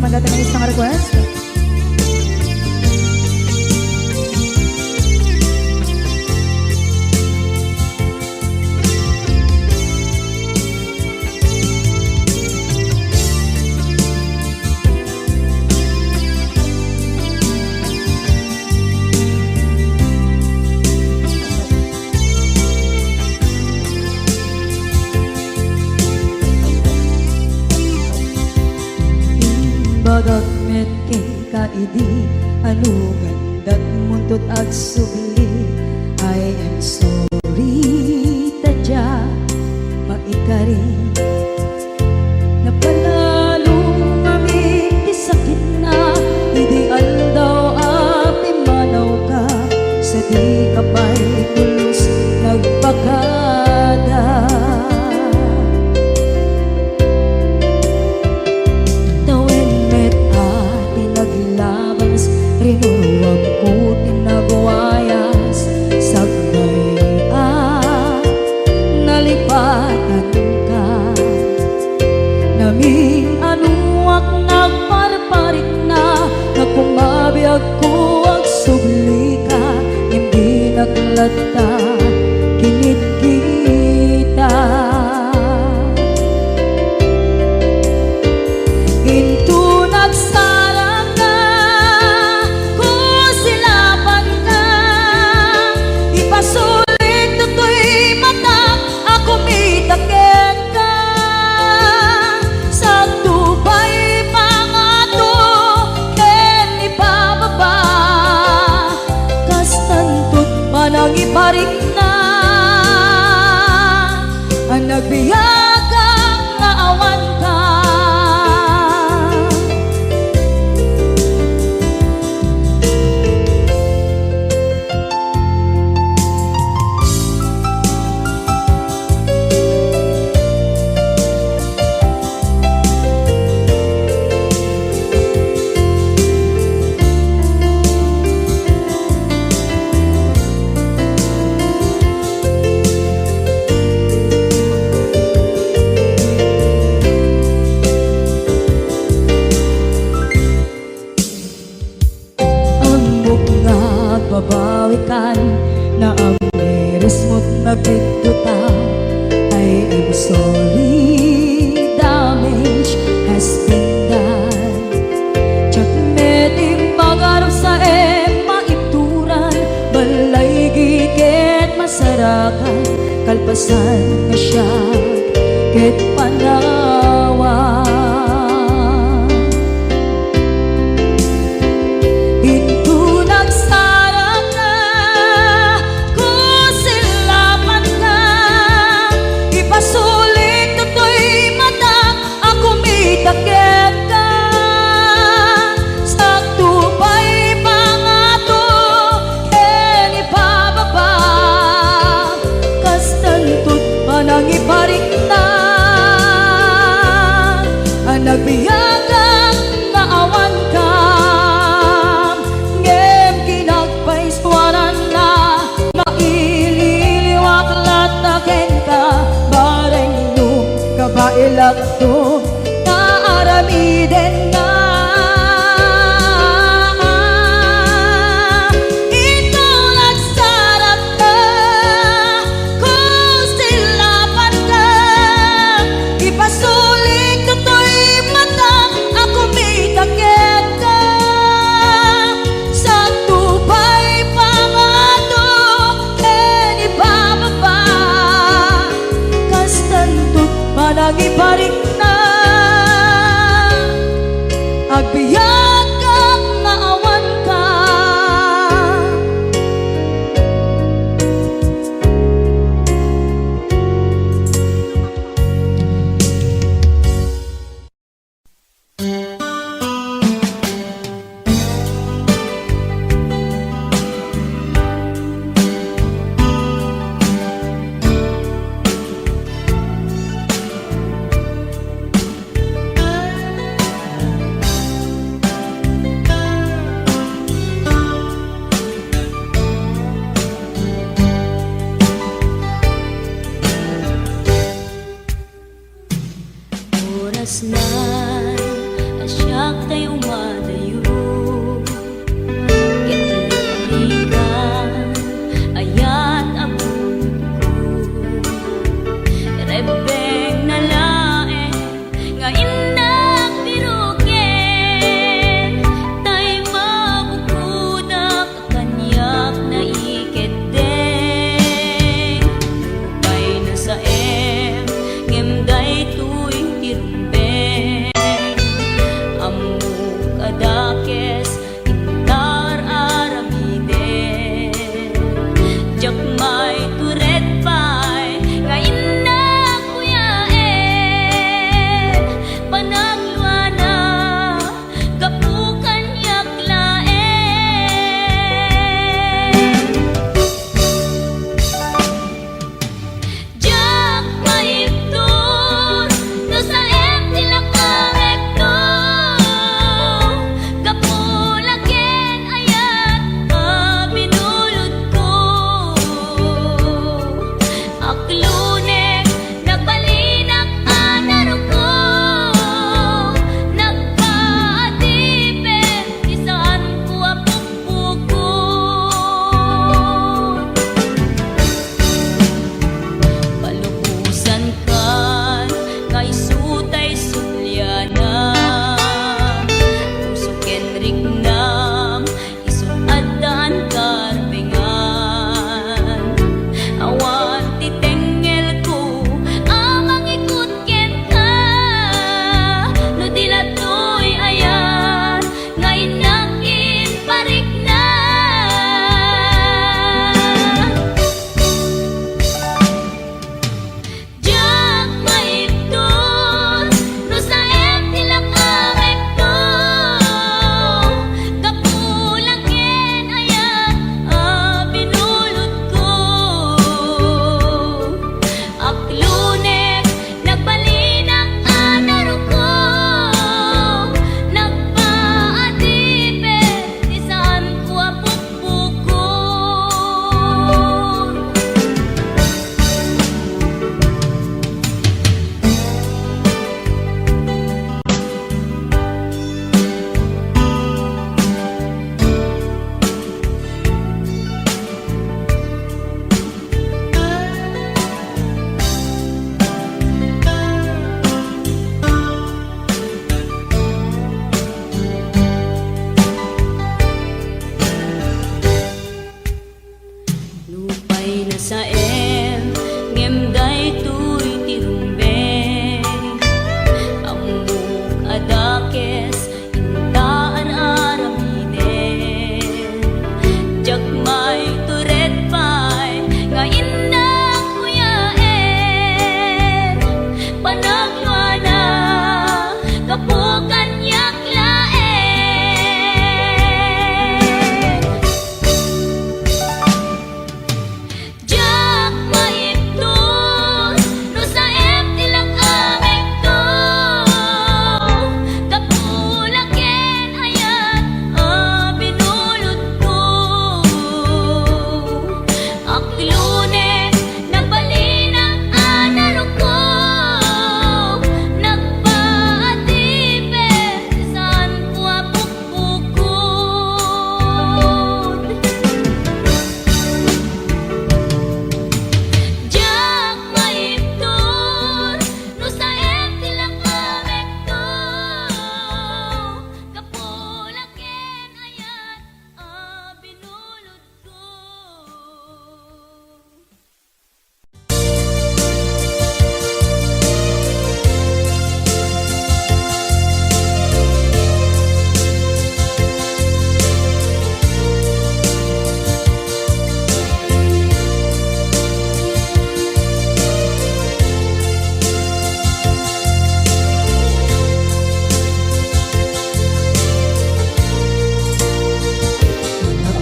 kumandata ng isang request. Bagat met kay kaidi anugan dat muntot ag subli. I am sorry tadya maikari napanalo kami di sakit na ideal daw api manaw ka sa di kapay pulos nagpakada. Rinuwag ko tinagwayas sagbay nalipatan ka naming anuak nagparparit na nagkumabiyag ko ang subli ka hindi naglata kinit kita into nagsarang ka sulit tutoy mata ako mitaken ka sa tubay pangato ken ibababa kastantut manang iparik na ang nagbiyagang nga awan ka. Babawikan na ang meres mo't nagpituta. I am sorry, damage has been done. Tsak meting magarap sa maituran balay gigit masarakan kalpasan na siya ket panawa. Iparik na ang nagbiyagang naawan ka ngem kinagpaiswanan na maililiwak lataken ka bareng no kabailak to naaramiden na. Pasulit tutoy mata ako mitaken ka sa tubay pangato ken ibababa kastantut manang iparik na agbiyak kang naawan ka. last night, siya tayo madayo. Ketiligan, ayat abot ko. Rebeng na laeng, nga inang biruken. Tay mabukudak, kanyak na iketeng. Lupay na sa ngemday tuwing tirumbeng. Amuk adakes, intar aramiden. Jak may turet pay, nga ina kuyaen. Panagluana, kapukan yaklaen. Jak maiptur, no sa tila kamekto. Kapulaken ayat, binulod ko. Aklunek, nagbalinak anaro ko. Nagpaatipin, isaan ko apukpukon. Palubusan kan, nga isutay sulyana. Puso kenrik nam, isut adan karbengan. Awan titengel ko, amang ikut ken ka. No dila to'y ayan, nga inakin parik na. Jak maiptur, no sa tila kamekto. Kapulaken ayat, binulod ko. Aklunek, nagbalinak anaro ko. Nagpaatipin, isaan ko apukpukon. Lupay na sa ngemday tu'y tirumbeng. Amuk adakes, intaan aramiden. Jak may turet pay, nga inang kuyaen. Panagluana, kapukan yaklaen. Jak maiptur, no sa tila kamekto. Kapulaken ayat, binulod ko. Aklunek, nagbalinak anaro ko. Nagpaatipin, isaan ko apukpukon. Jak maiptur, no sa tila kamekto. Kapulaken ayat, binulod ko.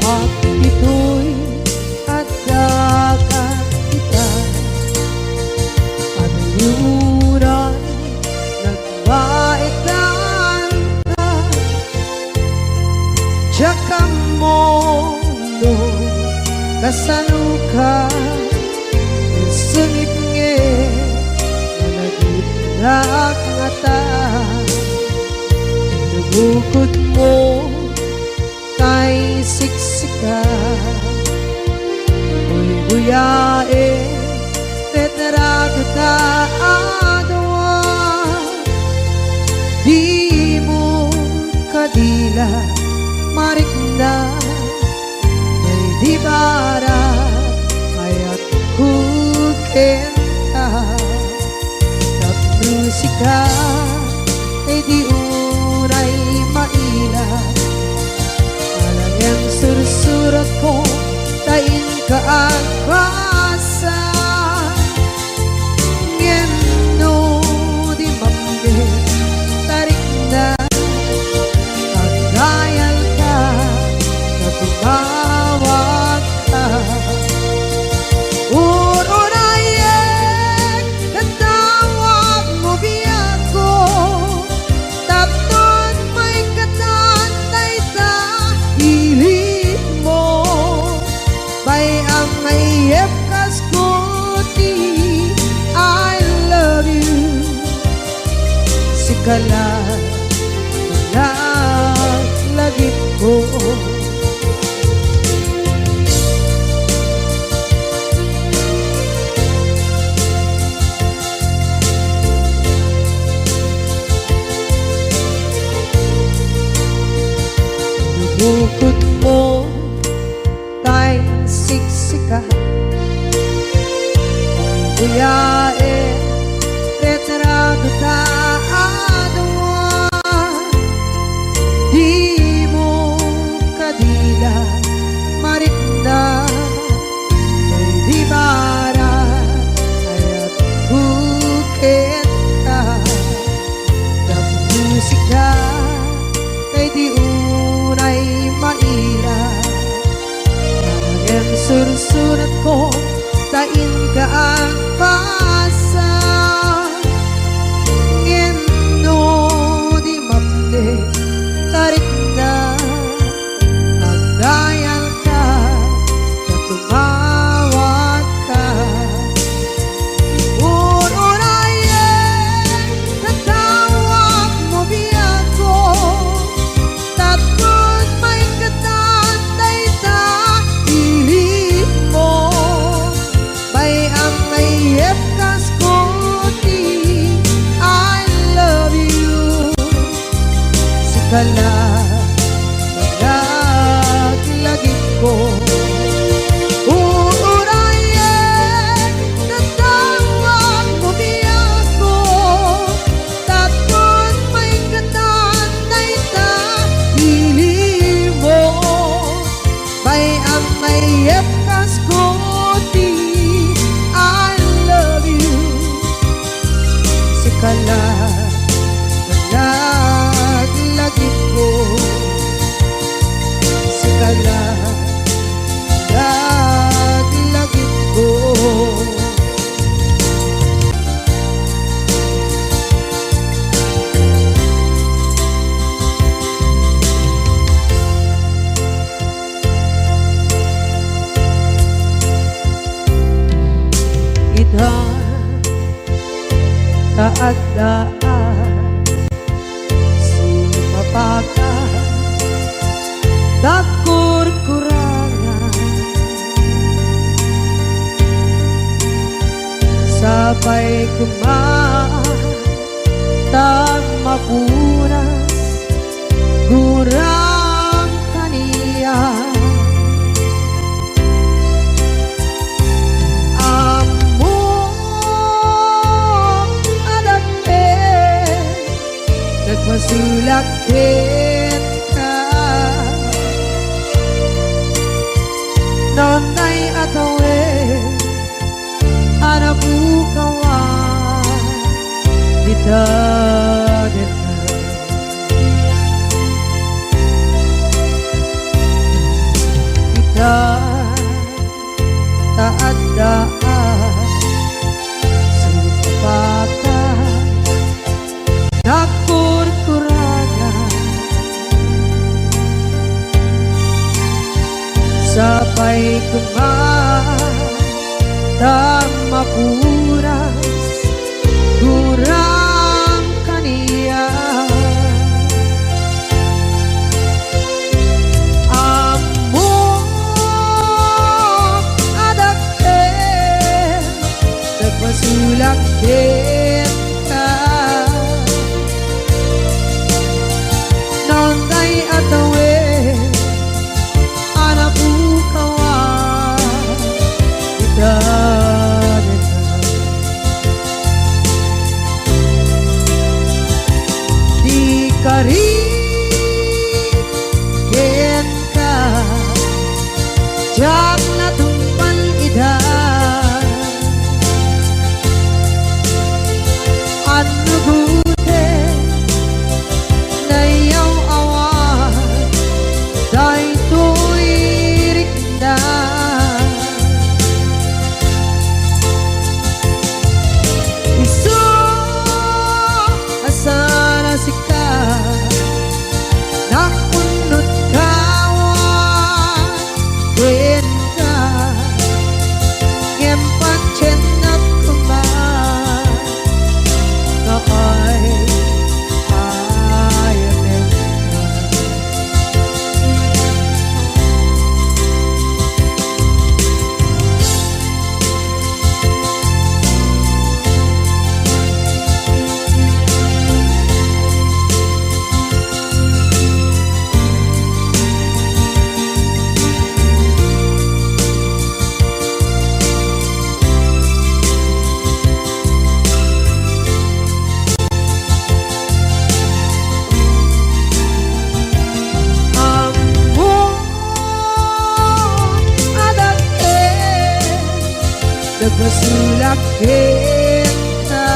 At ito'y agkakakita. At yuran, nagbaitan ka. Tsaka mondo, kasaluka. Sungit nge, na nagitrak nga ta. Bukod mo kay siksika, Uy buyae tetrato ta adawa. Di mo kadila marikna may di bara ayat kukenta. Musika ay di uray maila, alam yang sursurat ko tain ka ang basa. Ngeno di mamde tarik na kagayal ka na tumawag ka. Kala lagi ko bukod mo kay siksika, buyae retrato ta. Di mo kadila marikna may di bara ayat bukit ka. Ang musika kay di unay maila, ang sursurat ko tain ka ang pasa. Ngeno di mamde tarik na kagayal ka na tumawag ka. Uurayan tatawag mo biyako, tapos may katantay sa pilit mo. Bay ang mayep kaskuti, I love you. Sikala lagi ko uurayan tatawag mo biyako, tapos may katantay sa hili mo. Bay ang mayep kaskuti, I love you. Sikala lagi ko, sikala lagi ko. Ita taadaan sumapaka dakur-kurangan, sabay kumaan tag mapunas gurang kaniya. Nagmasulakit ka nonay atawin anabukawan dita kita taadaan sumapaka dakur-kurangan, sabay kumaan tang mapuras gurang Nagpasulak kita Nonday atawe Anak bukawa Kita Di karigin ka Jak na tumpan idan Ano gute na iyong awan Dahil to'y rikdan Isu asana sikat Nakunot kawan Din ka Ngempang chenap kuman Na ay ayatin ka Nagpasulak kita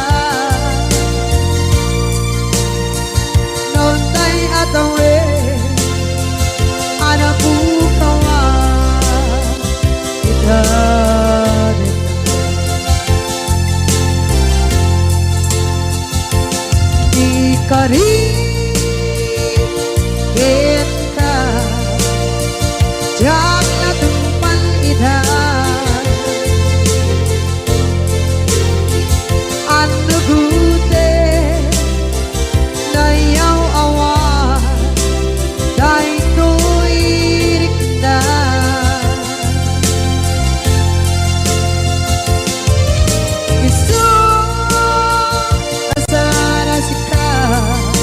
Nonday atawe Anak bukawa Kita Di karigin ka Jak na tumpan idan Ano gute na iyaw awan Dahil to'y rikdan Isu asana sikat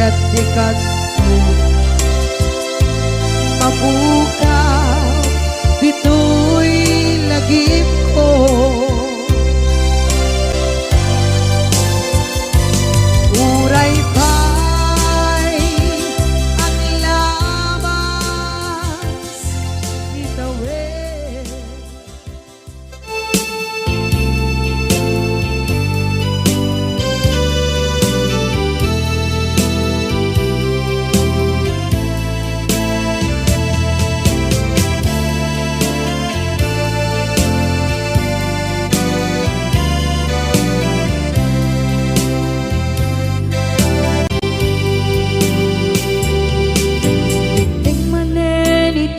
ket ikat mabukaw dito'y lagip ko. Uray pa'y ang lamas itawid.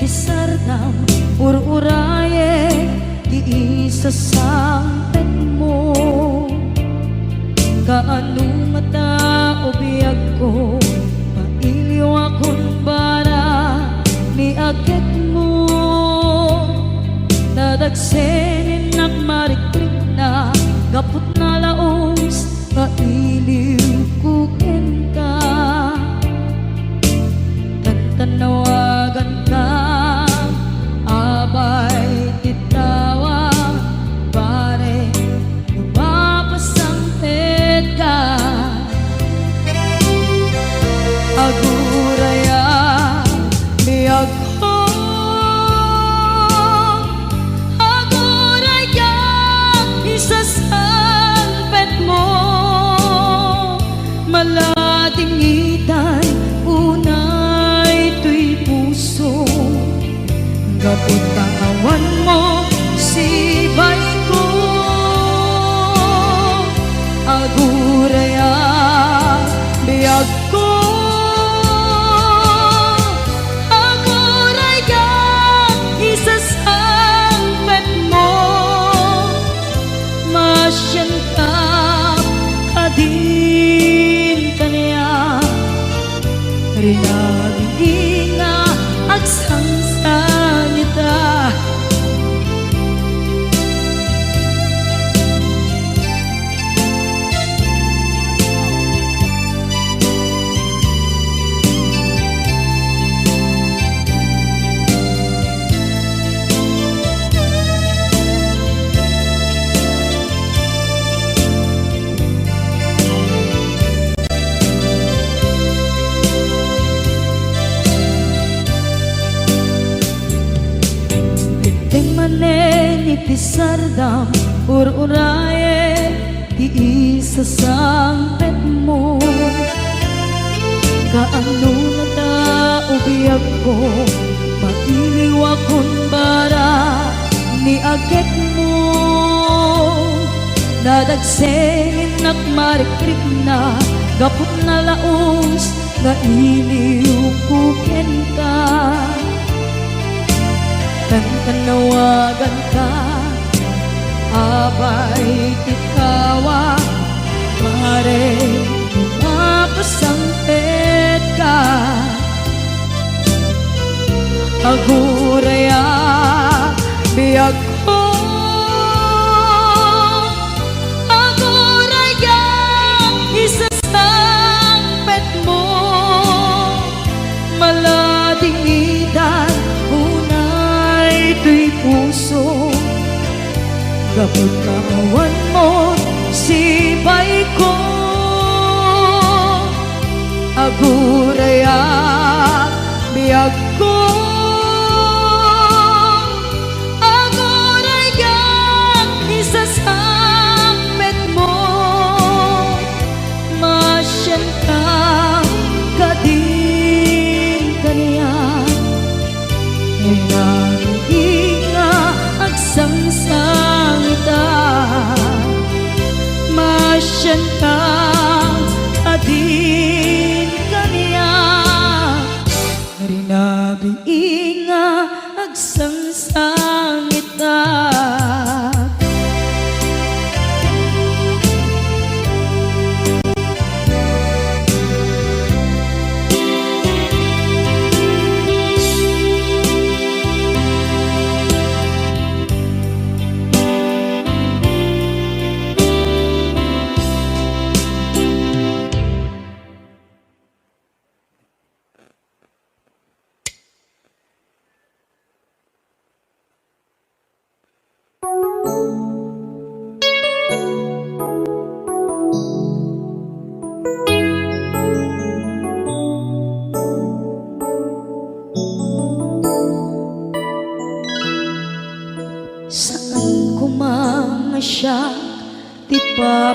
Sarnam ur-uraye di isa sampet mo kaano mata ubiyag ko mailiw akong bara ni agit mo nadagsenin nakmarikrik na gapot na laos nga iliw kukin ka tanawagan ka abay titawa pare lumapasangpet ka aguraya biyag ko aguraya isasangpet mo malating itan kapot kawan mo sibay ko aguraya biyag ko aguraya isasangpet mo masyan ka kadin kaniya rinagin na agsangsan ita Sardam ur-uraye di isa sampet mo kaano na ta ubiyag ko mailiw akong bara ni agit mo nadagsenin nakmarikrik na gapot na laos nga iliw kuken ka tanawagan ka abay tikawa mare mapasangpet ka aguraya biyag ko aguraya isasangpet mo malading itan ito'y puso kapag kawan mo sibay ko aguraya biyag ko aguraya isasangpet mo masyan ka kadin kaniya inga agsangsang ita masyan ka adin kaniya rinabi inga agsangsang ita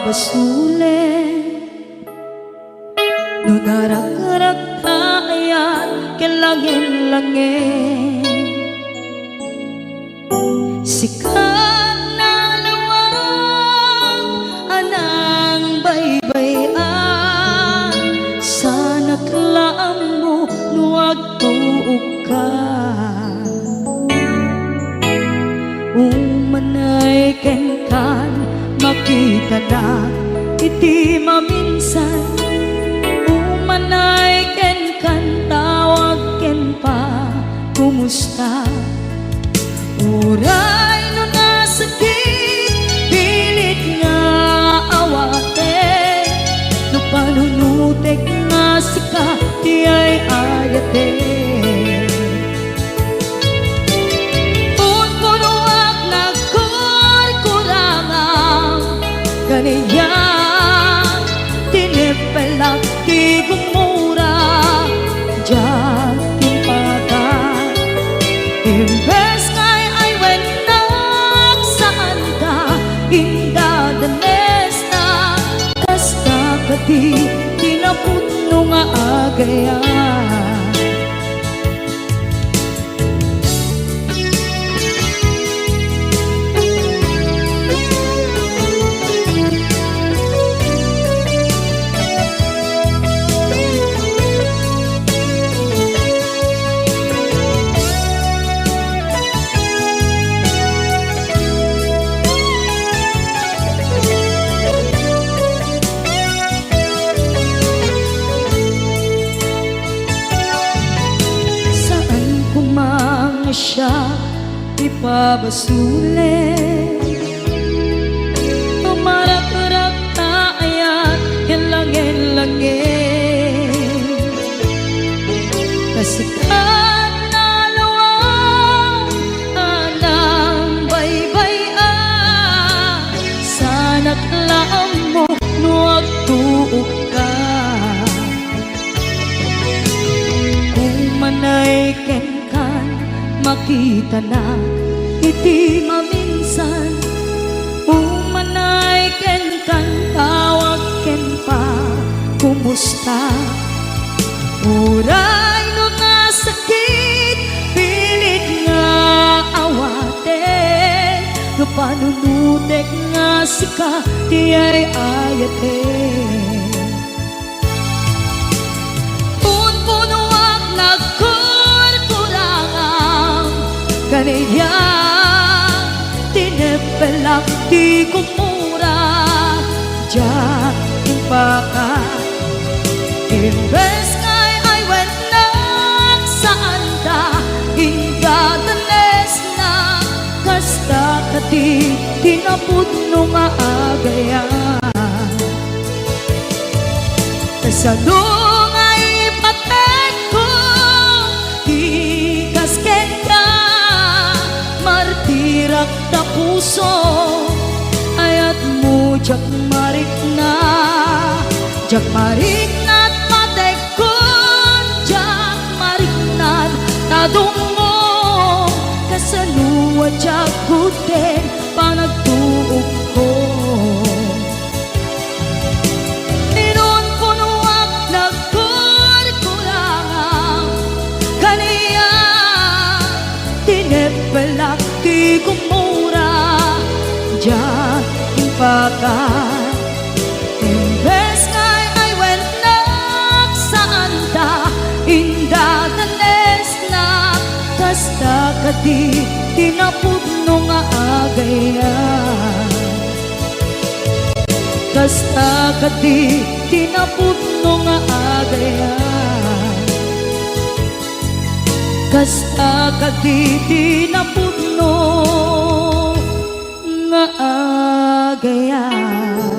ipabasulit no narak-arak tayan kilangin-langin sikat na lawang anang baybayan sana klaam mo nuwag tuog ka umanay ken kan makita na iti maminsan umanay ken kan tawag ken pa kumusta uray no nasakit pilit nga awate no panunutek nga sika di ay ayate punpunuak nagkurkurangang kaniya tinipelak di gumura diyan timpagan imbes ngay ay wenak saan ka indadanes na kasta kati tinaputno nga agayan siya ipabasulit tumarak-rak tayan kilangin-langin kasikat na lawang anang baybayan sana klaam mo nuwag tuog ka kung manay ken makita na iti maminsan umanay ken kan tawag ken pa kumusta uray no nasakit pilit nga awate no panunutek nga sika di ay ayate punpunuak kaniya tinipelak di kumura diyan timpakan imbes ngay ay wenak saan da indadanes na kasta kati tinaputno nga agayan kasadong ay paten ko di kasken ka martirak ta puso ayat mo jak marik na patekon jak marik na tadungo kasanuwa jak guten panagtuog ko inon punuak nagkurkurangang kaniya tinipelak di kumura diyan timpakan imbes ngay ay wenak saan da indadanes na kasta kati tinaputno nga agayan kasta kati tinaputno nga agayan kasta kati tinaputno nga agayan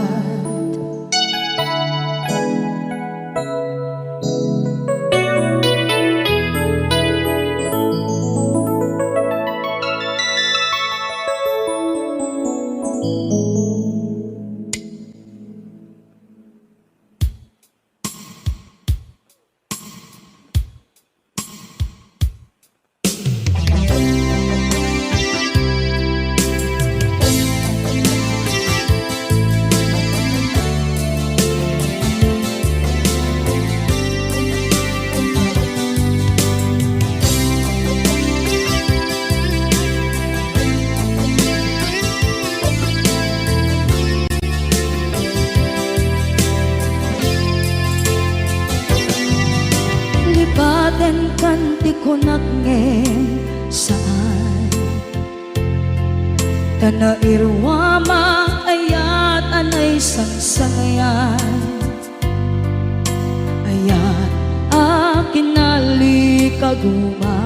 baten kanti ko nagngem saan Tana irwama ayat anay sangsangayan Ayat akin nalikaguma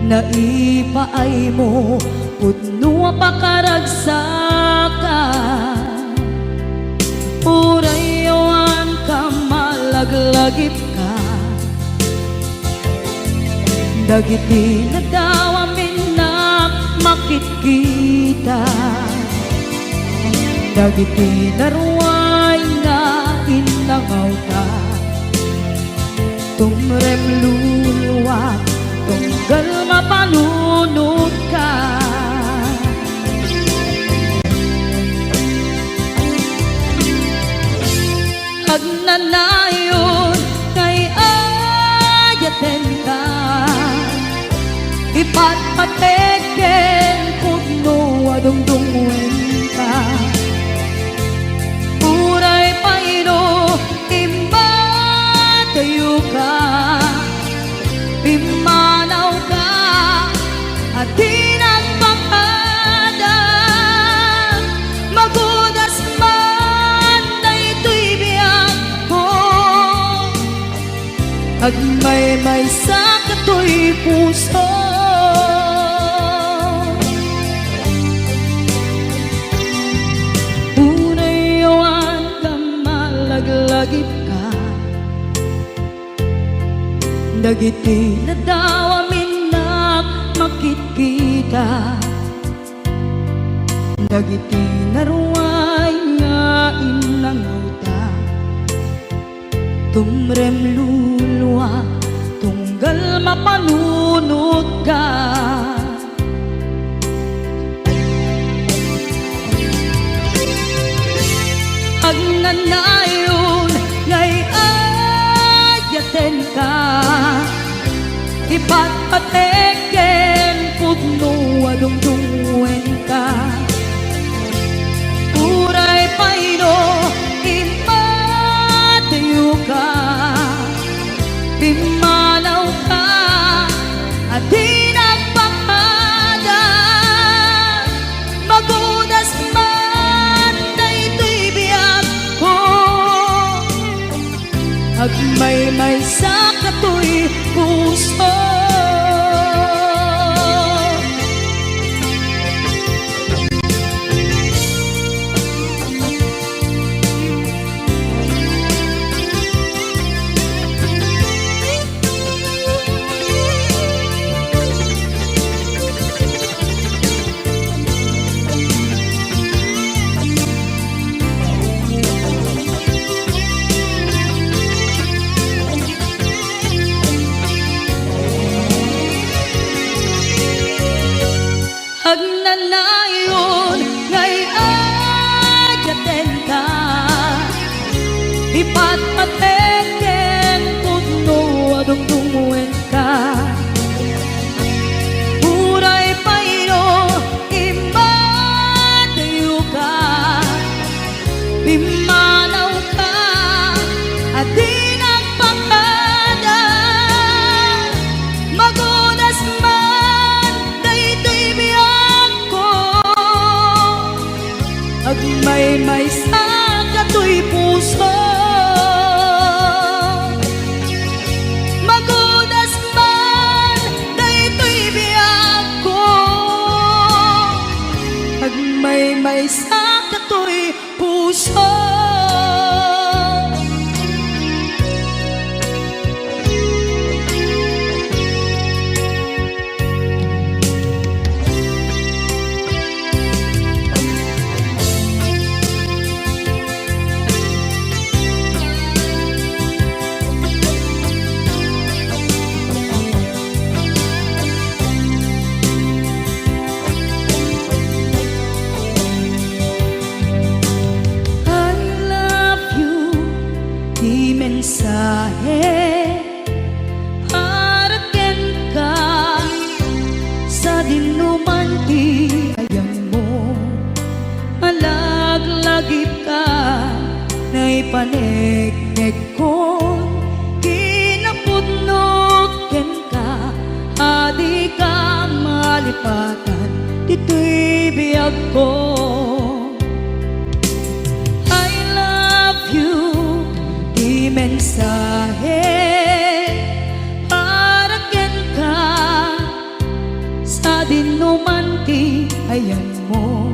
Naipaay mo pudno pakaragsakan Urayawan ka malaglagip ka Dagiti na daw amin na makikita Dagiti naruay na inangaw ka Tumrem luluwa tunggal mapanunod ka Agnanayon kay ayaten ka Ipatpateken pudno adungdungwen ka Uray paino imatayo ka Pimanaw ka at tinagpakada Magudas man na ito'y biyak ko Agmay-may sa kato'y puso Unayawan ka malaglagip ka Dagiti na daw amin na makikita Dagiti naruay nga inangaw ta Tumrem luluwa tunggal mapanunod ka Agnanayon ngay ayaten ka Ipatpateken pudno adungdungwen ka Uray paino imatayo ka Pimanaw ka at tinagpakada Magudas man na ito'y biyak ko Agmay-may sa kato'y puso Agnanayon ngay ayaten ka Ipatpateken pudno adungdungwen ka Uray paino imatayo ka Pimanaw ka at tinagpakada Magudas man na ito'y biyak ko Agmay-may sa kato'y puso Magudas man na ito'y biyak ko Agmay-may sa kato'y puso mensahe para ken ka sa dinuman ti ayang mo malaglagip ka na ipanegnek ko biyag ko. I love you, di mensahe para ken ka sa dinuman ti ayan mo.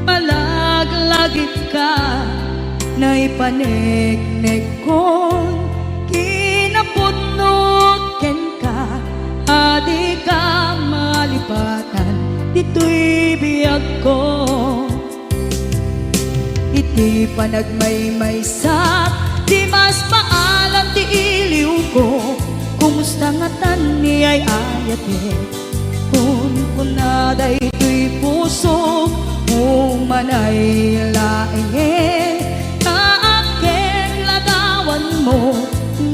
Malaglagip ka na ipanegnek kon kinapudnot ken ka, adi ka malipatan dito'y biyag ko. Iti panagmaymaysak di mas paalam ti iliw ko, kumusta nga tan ni ay ayate kun kunaday to'y puso umanay laeng kaaken ladawan mo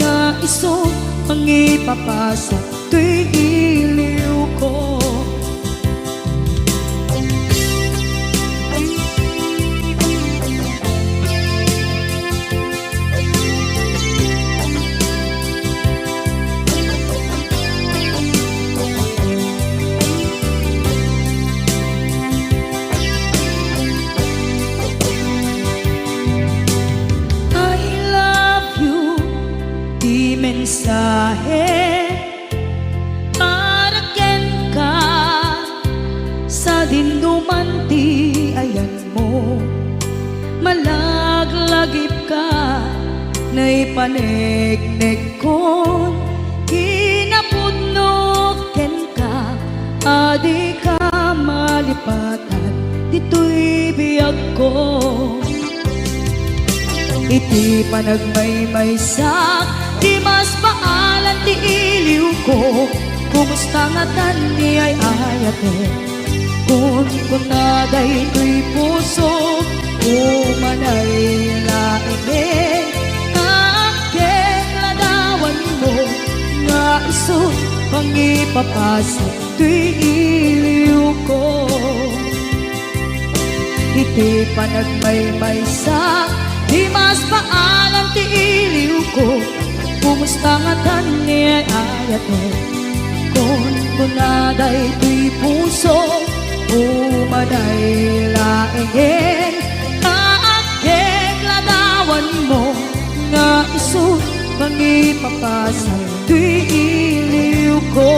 nga iso ang ipapasa to'y iliw ko. Mensahe para ken ka sa dinduman ti ayan mo. Malaglagip ka na ipanegnek kon kinapudnot ken ka, adi ka malipatan dito'y biyag ko. Iti panagmaymaysak di mas paalan ti iliw ko, kumusta nga tan ni ay ayate kun kunaday to'y puso umanay laeng kaaken ladawan mo nga iso pangipapasa to'y iliw ko. Iti panagmaymaysak di mas paalam ti iliw ko, kumusta nga tan ni ay ayate kun kunaday to'y puso umanay laeng kaaken ladawan mo nga iso pangipapasa to'y iliw ko,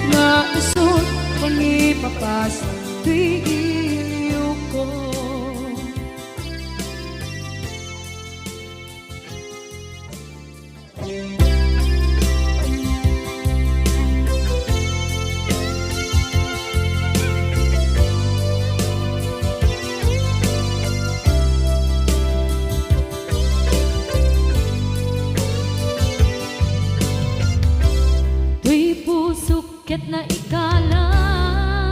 nga iso pangipapasa to'y iliw ko. Tuy pusok ket na ikalang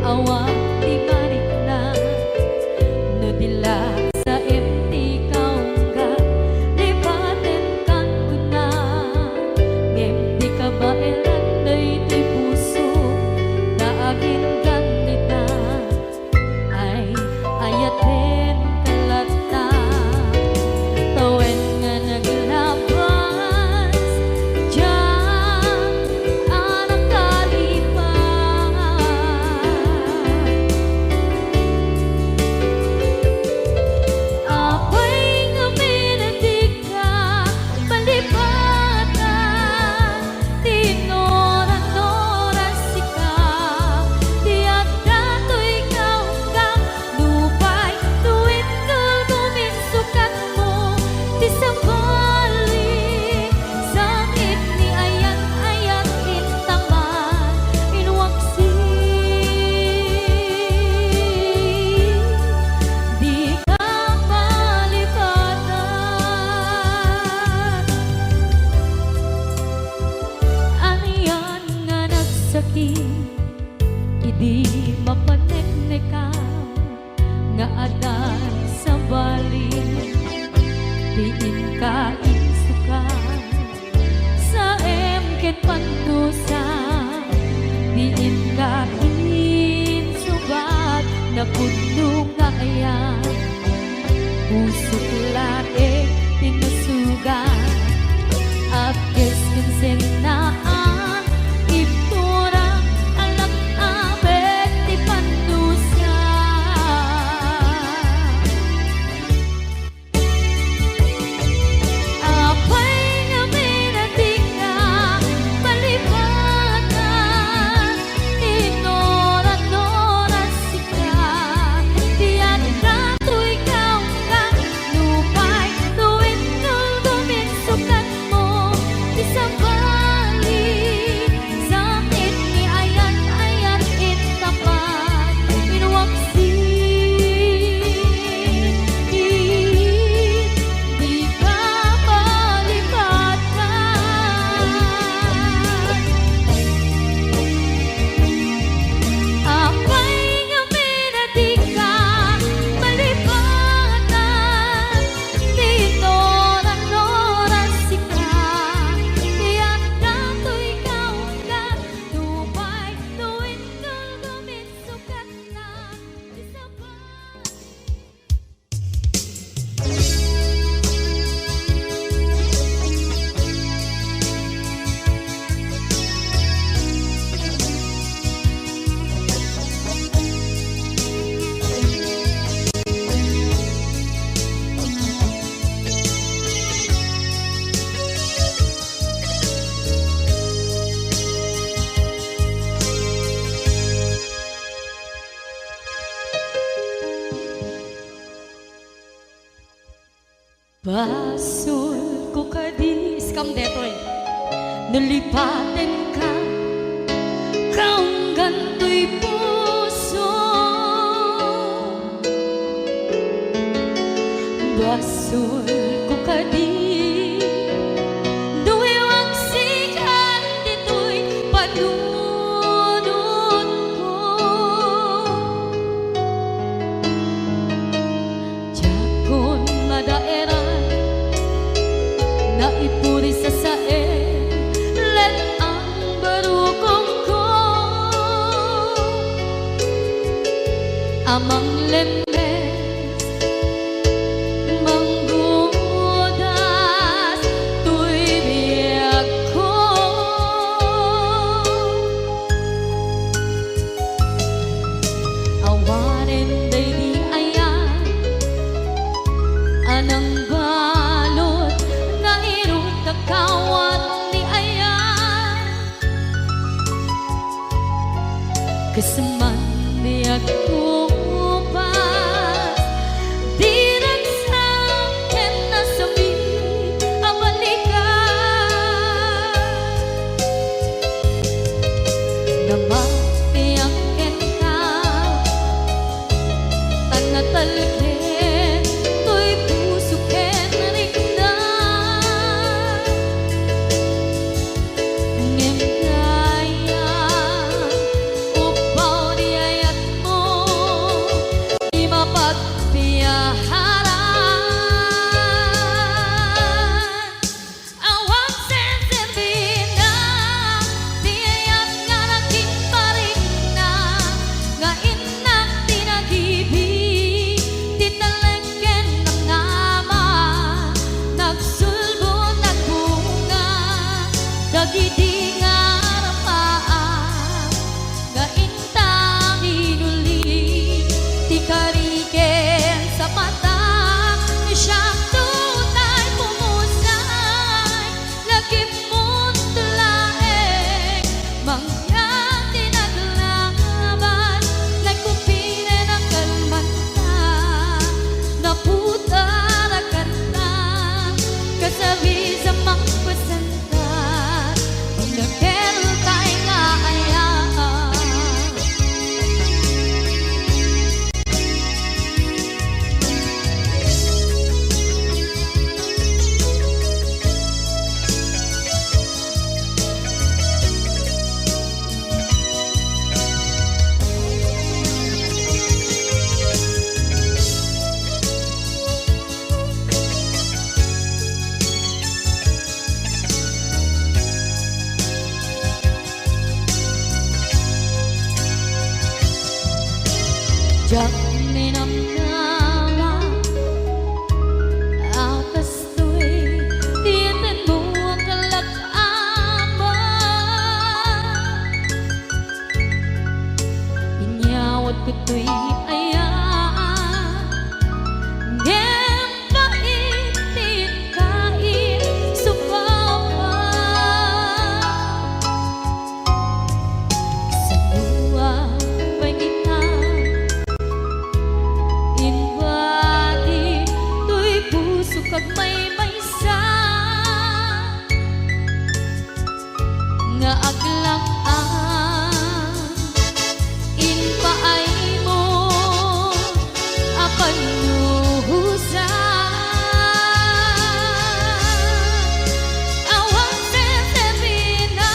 awa di marik na no dila sa empty kaungga lipaten kan kuna ngem di ka ba elan di puso daagin ganita ay ayaten kalata tawen nga naglabas diyan anak kalipan apay nga minatika palipatan tinoran-noran sika tiyak dato'y ikaw ka lupay tuwid ka guminsukat mo di sa balik sakit ni ayat-ayat intaman inwaksi di ka malipatan aniyan nga nagsakit idi mapaneknekan nga adan sa balik diin ka insukan sa emket pandusa diin ka insubat na puno nga ayan pusok laik tinusugan at kiskinsin naan ipturang alak abet ti pandusa apay nga minatika palipatan tinoran-noran sika tiyan dato'y ikaw ka lupay tuwid ka guminsukat mo di sa balik sakit ni ayat-ayat intapan inwaksi di ka malipatan apay nga minatika malipatan tinoran-noran sika tiyak dato'y ikaw ka lupay tuwid ka guminsukat na di sa balik Basul ko kadi iskam detoy nalipaten ka kaung ganto'y puso basul ko kadi duwewang sikan dito'y panunod ko jakon madaeran na ipuri sa sae let ang barukong ko amang lemes manggudas tuy biyak ko awanen day di ayan anang balot na irong kakawat ni ayan kasaman niya ko pa kariken sa patak ni siyang tutay pumusay lagim mo't tulaeng mangyang tinaglaban nagkupine ng kalmanta naputa na kanta kasabi sa magpasantat paglakel tayo nga ayaan. Diyak ninamnama ang kastoy tiyan mo ang kalak-ama inyawat ko'y ayaan ngem paitin kain supawa sa luwa pangitan inwadi to'y puso kag may maysa nga aglang-an inpaay mo apan luhusa awan sentebina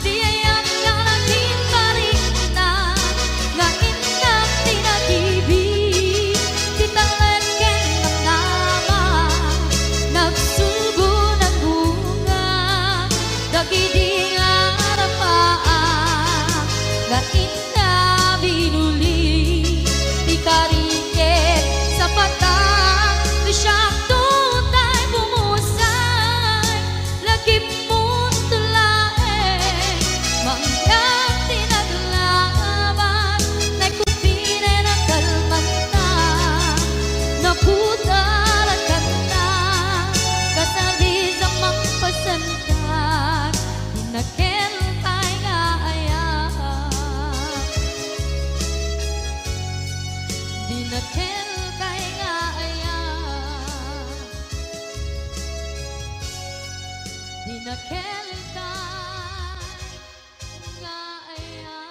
diayang nga naging karikna nga inang tinatibig titanglan ng nama nagsugo ng bunga dagidi nga rapaan nga ina binuli di kariket sa patang di siyang tutay bumusay lagip mo't tulaeng mangyang tinaglaban nagkupine ng kalmanta naputa at kanta kasali sa magpasantat dinakel tayo nga ayaan dinakel tayo nga ayaan dinakel tayo nga ayaan.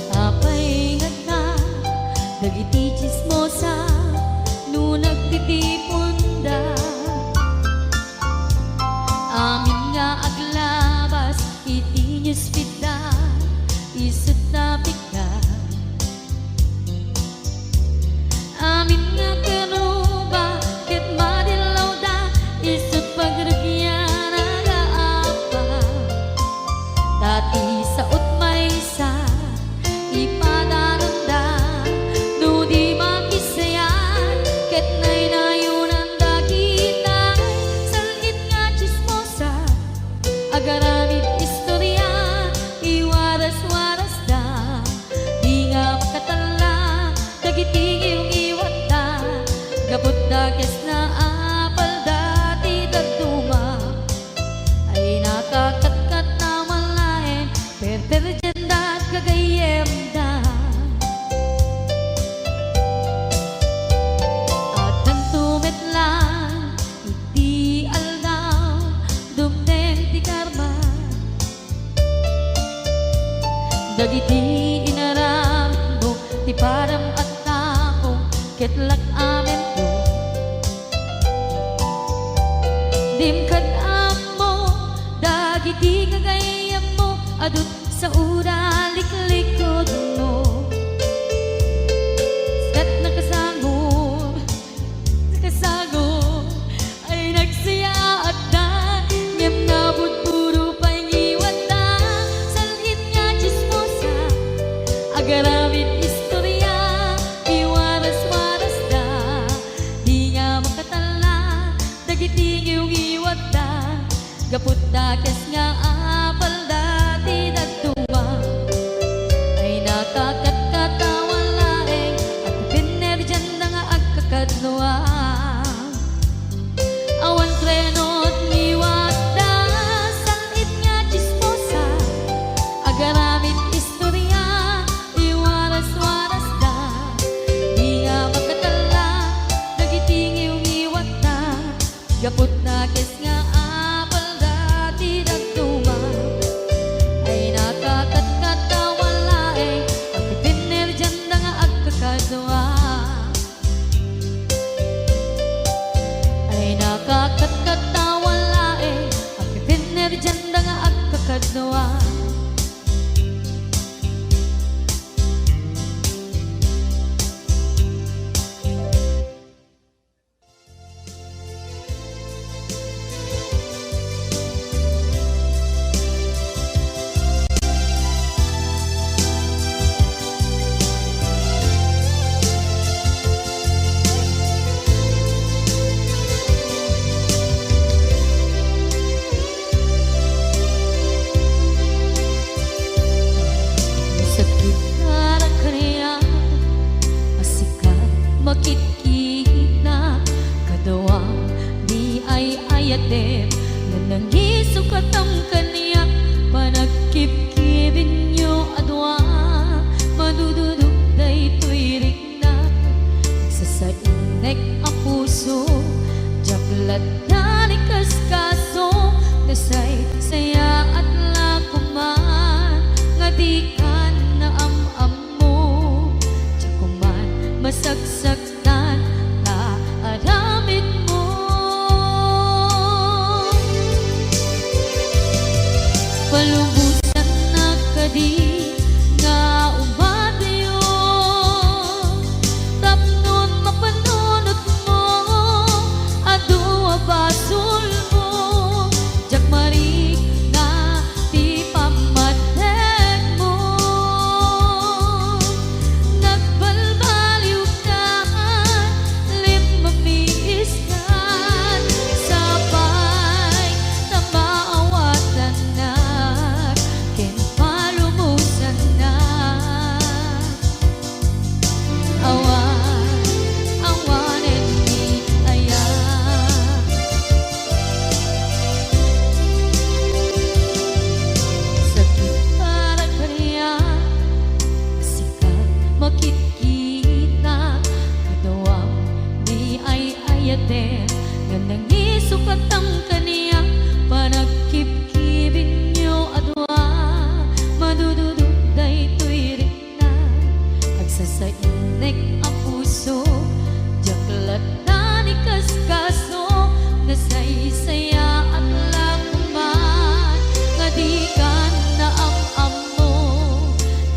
Apay ngata dagiti chismosa no nagtitipunda amin nga aglabas iti nyuspita isut na pigda amin nga kanuba ket madilaw da isut pagragyan nagaapa dati sa utmaysa ipadananda no di makisayan ket nay nayunan dagitay salit nga chismosa agaramid istorya iwaras-waras da di nga makatala dagiti iyong iwat da gabot da kes na apal dati dagduma ay nakakatkat na malain perperjanda at kagayem da at nagtumit lang iti aldaw dumten ti karma dagiti inaram mo ti param at tao ketlak amen ko dimkad amo dagiti kagayem mo adut sa ura liklikod mo agaramid istorya, iwaras-waras da, di nga makatala, dagiti yung iwat da, gapot da kes nga apal da, di datuwa, ay nakakatkatawa laeng, at piner dyan na nga agkakadluwa. Awan trenot ngiwat da, sanit nga chismosa, agaramid istorya, iwaras-waras da, di nga makatala, dagiti yung iwat da, gapot na kes nga apal da, di dagtuma, ay nakakatkatawa laeng, ang pipiner dyan na nga agkakadwa. Ay nakakatkatawa laeng, ang pipiner dyan na nga agkakadwa. Sakit karang kaniya, asikat makikita, kadawang di ay ayatem, na nangisukat ang kaniya, panagkip-kibin nyo adwa, madududog na ito'y rikna, nagsasainek ang puso, jaklat na ni kaskaso, nasay saya at lakuman, nga di ka na am-am mo, jakuman masagsaktan na aramid mo. Palubusan na kadi nga umadayo, tapnon mapanunot mo, adu abasul mo, jakmarik na di pamadeg mo. Nagbalbaliw ka, limamiis ka, sabay na maawatan na, kinpalumusan na. Awan, awanen ni ayan, sakit parang kaniya, sikat makikita, kadawang di ay ayaten, nga nangisukat ang kaniya, panagkip-kibin nyo adwa, madududog na ito'y rikna, agsasainek ang puso, jaklat na ni kaskaso, nasaysaya at lakuman, nga di ka na am-am mo,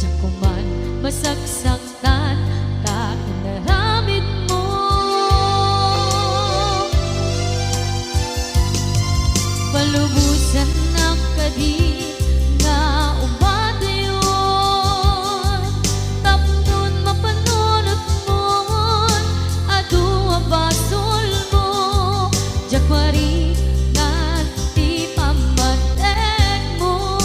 jakuman masagsaktan, ta inaramid mo. Palubusan na kadi nga umadayon, tapnon mapanunot mo, adu abasol mo, jakmari na di pamadeg mo.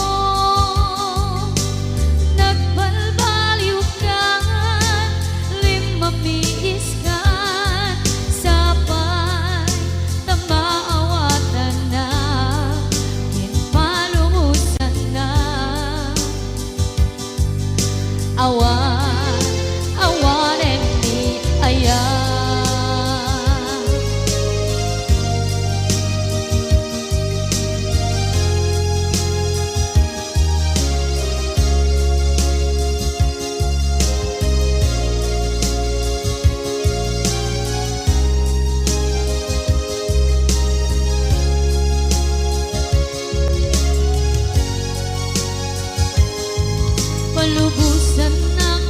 Nagbalbaliw ka, limamiis ka, sabay na maawatan na, kinpalumusan na. Awan, awanen ni ayan, palubusan na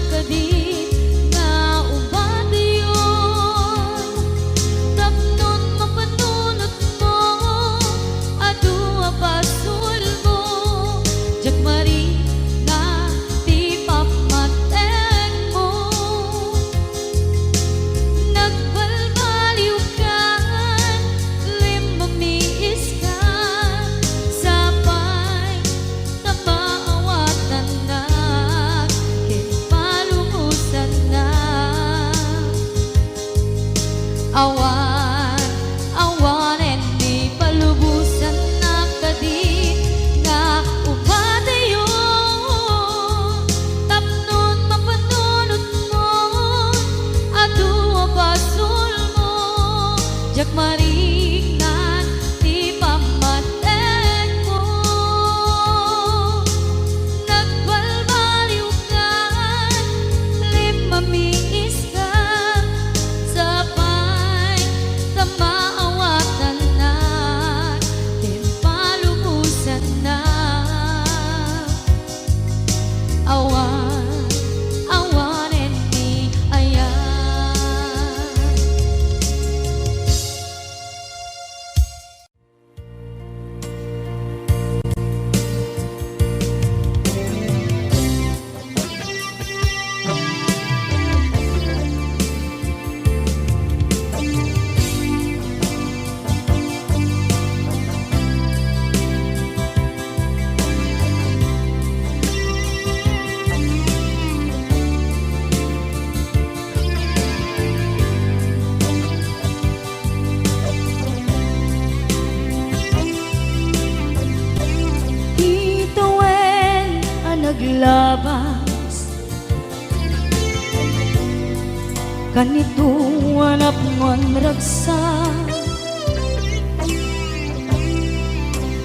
kanito anak ngon ragsa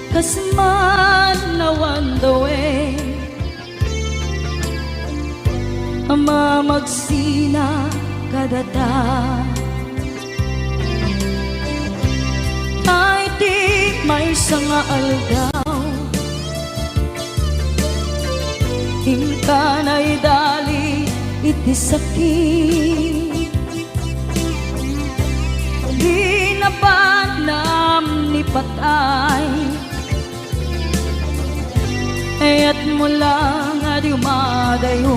kasman nawan dawe ama magsina kadata ay di may sanga aldaw hingkanay dali iti sakit di napanam ni patay ayat mo lang adi umadayo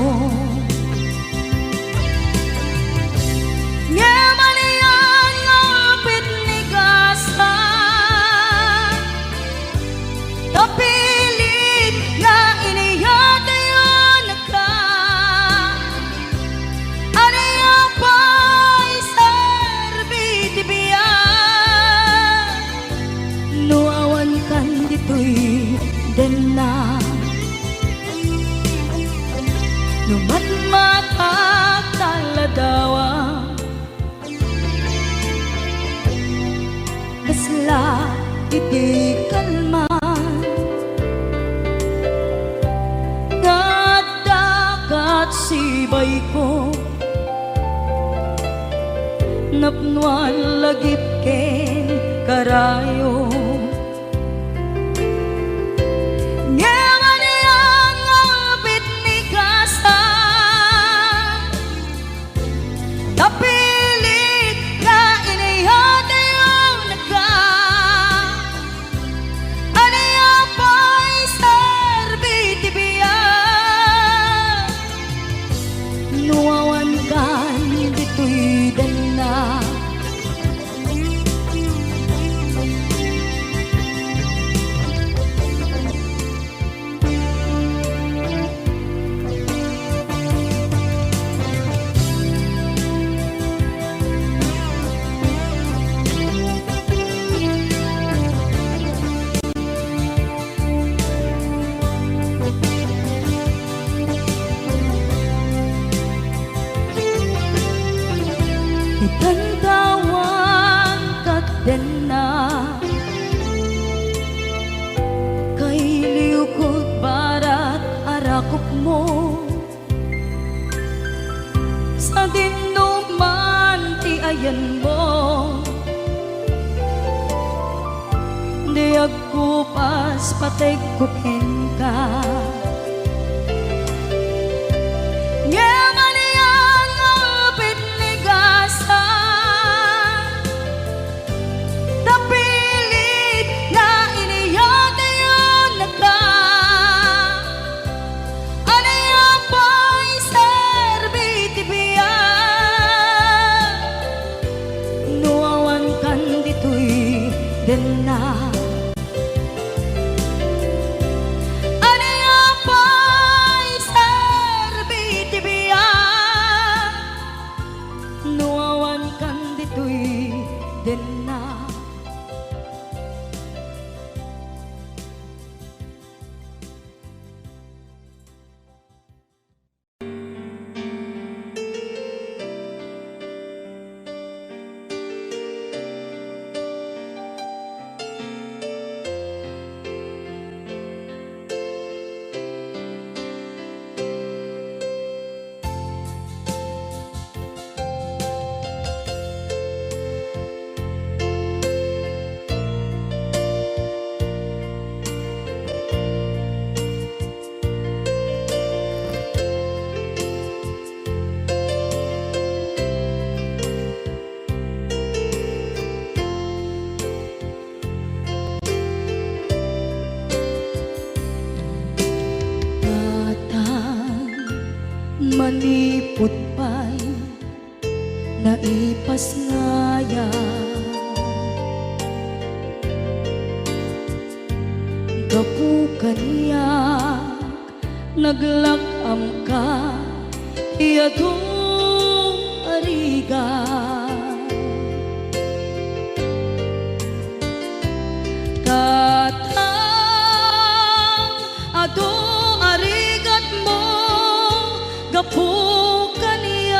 Ngemanian ngapit ni gasa tapilit nga iniyatayon ka aniya pa'y serbiti biya nuawan kan dito'y dena numatmatak taladawa kasla iti kalman ngadagat sibay ko napnuan lagip ken karayo ngemanian ngapit ni kasa tapilit nga inihatayon ka aniya pa'y serbiti biya nuawan kan dito'y dana itantawan kadena kay liukod barat arakop mo sa dinuman ti ayan mo di agkupas pateg kuken ka Ngemanian ngapit ni gasa tapilit nga iniyatayon ka aniya pa'y serbiti biya nuawan kan dito'y dena aniya pa'y serbiti biya nuawan kan dito'y dena manipot pa'y naipas ngaya gapu kaniyak naglakam ka iyadong ariga katang ado arigat mo gapu kaniyak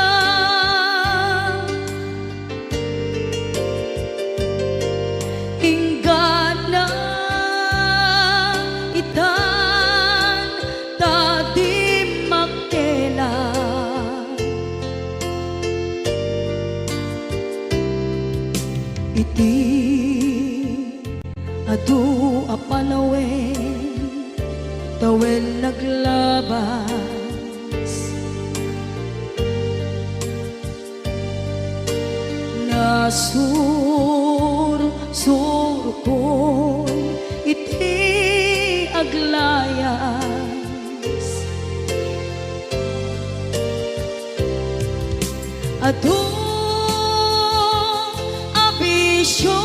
tu apanawen tawen naglabas nasur ko'y iti aglayas ato abisyo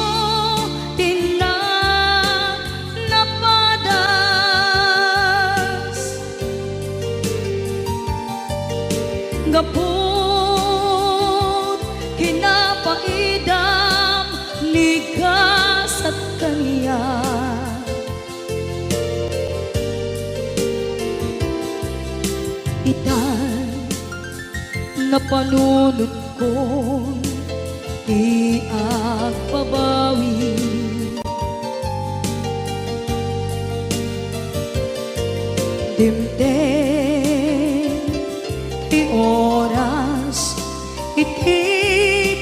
napadas gapot kinapaidam ligas at kaniya itan na panunod ko di agpabawi dimden ti oras iti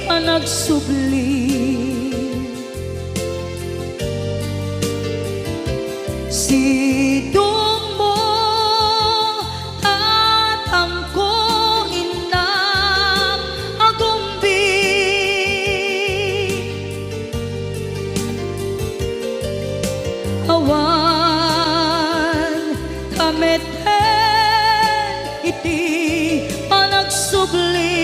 panagsubli sidong mo tatangko inang agumbi awan kameten iti panagsubli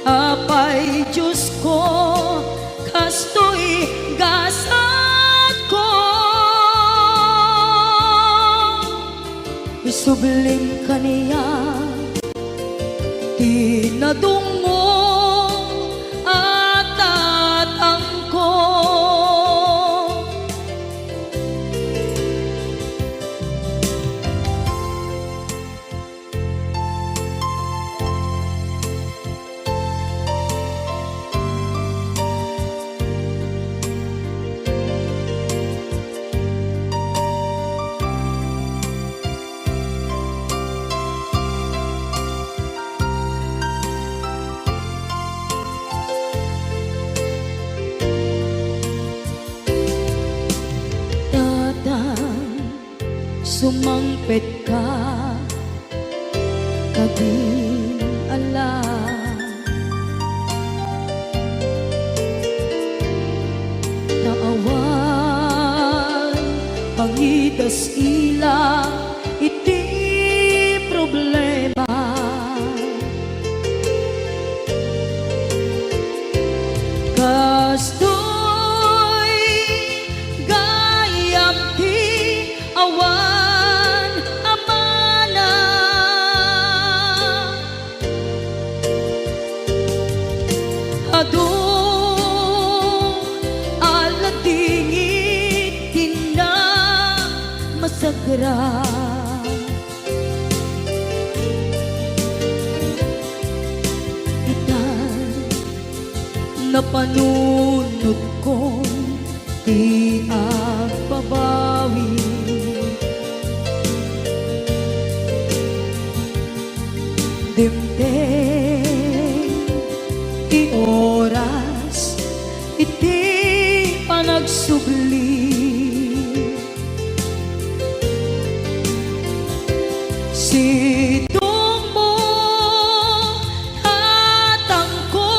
apay Diyos ko kastoy gasat ko isubling kaniya tinadong mo at tatang ko sumangpet ka kading alam naawan pangidas ila iti problema kastoy gayam ti awan ado aladingit tina masagra itan napanunod ko di agbabawi dimden ti oras iti panagsubli sidong mo tatangko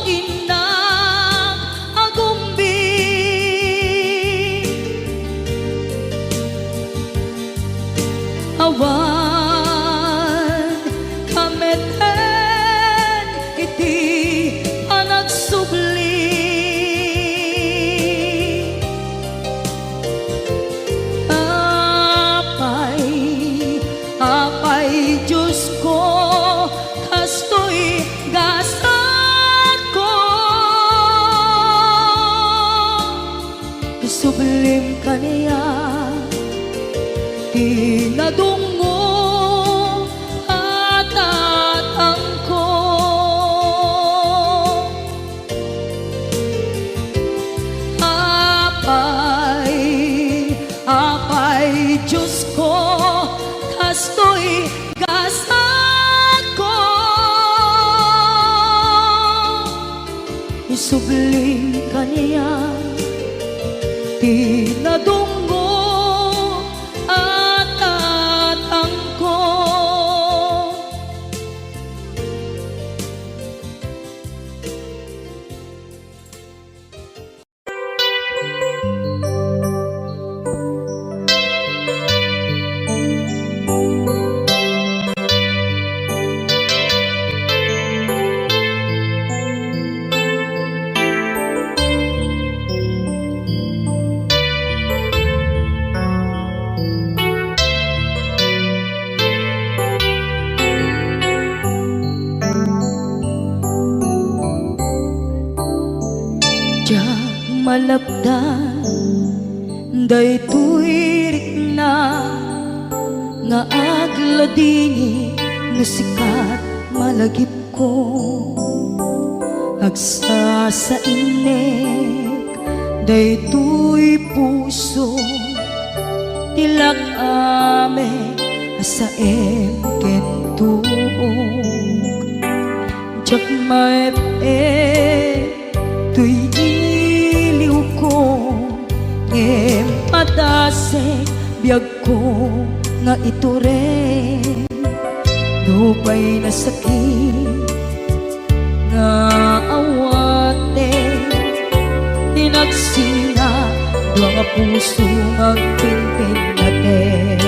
inang agumbi awan kameten iti panagsubli apay Diyos ko kastoy gasat ko sublim kaniya tinadungo at tatang ko apay Diyos ko kastoy gasat ko tinadungo at tatangko. Diyak malapdan, daytoy rikna nga agladini no sikat malagip ko. Agsa sa inek, daytoy puso, tilak ame asaem kentuog. Diyak tuy iliw ko ngem padasek biyag ko nga ito rin dupay na sakit nga awate tinagsinga dua nga puso magpinpin natin.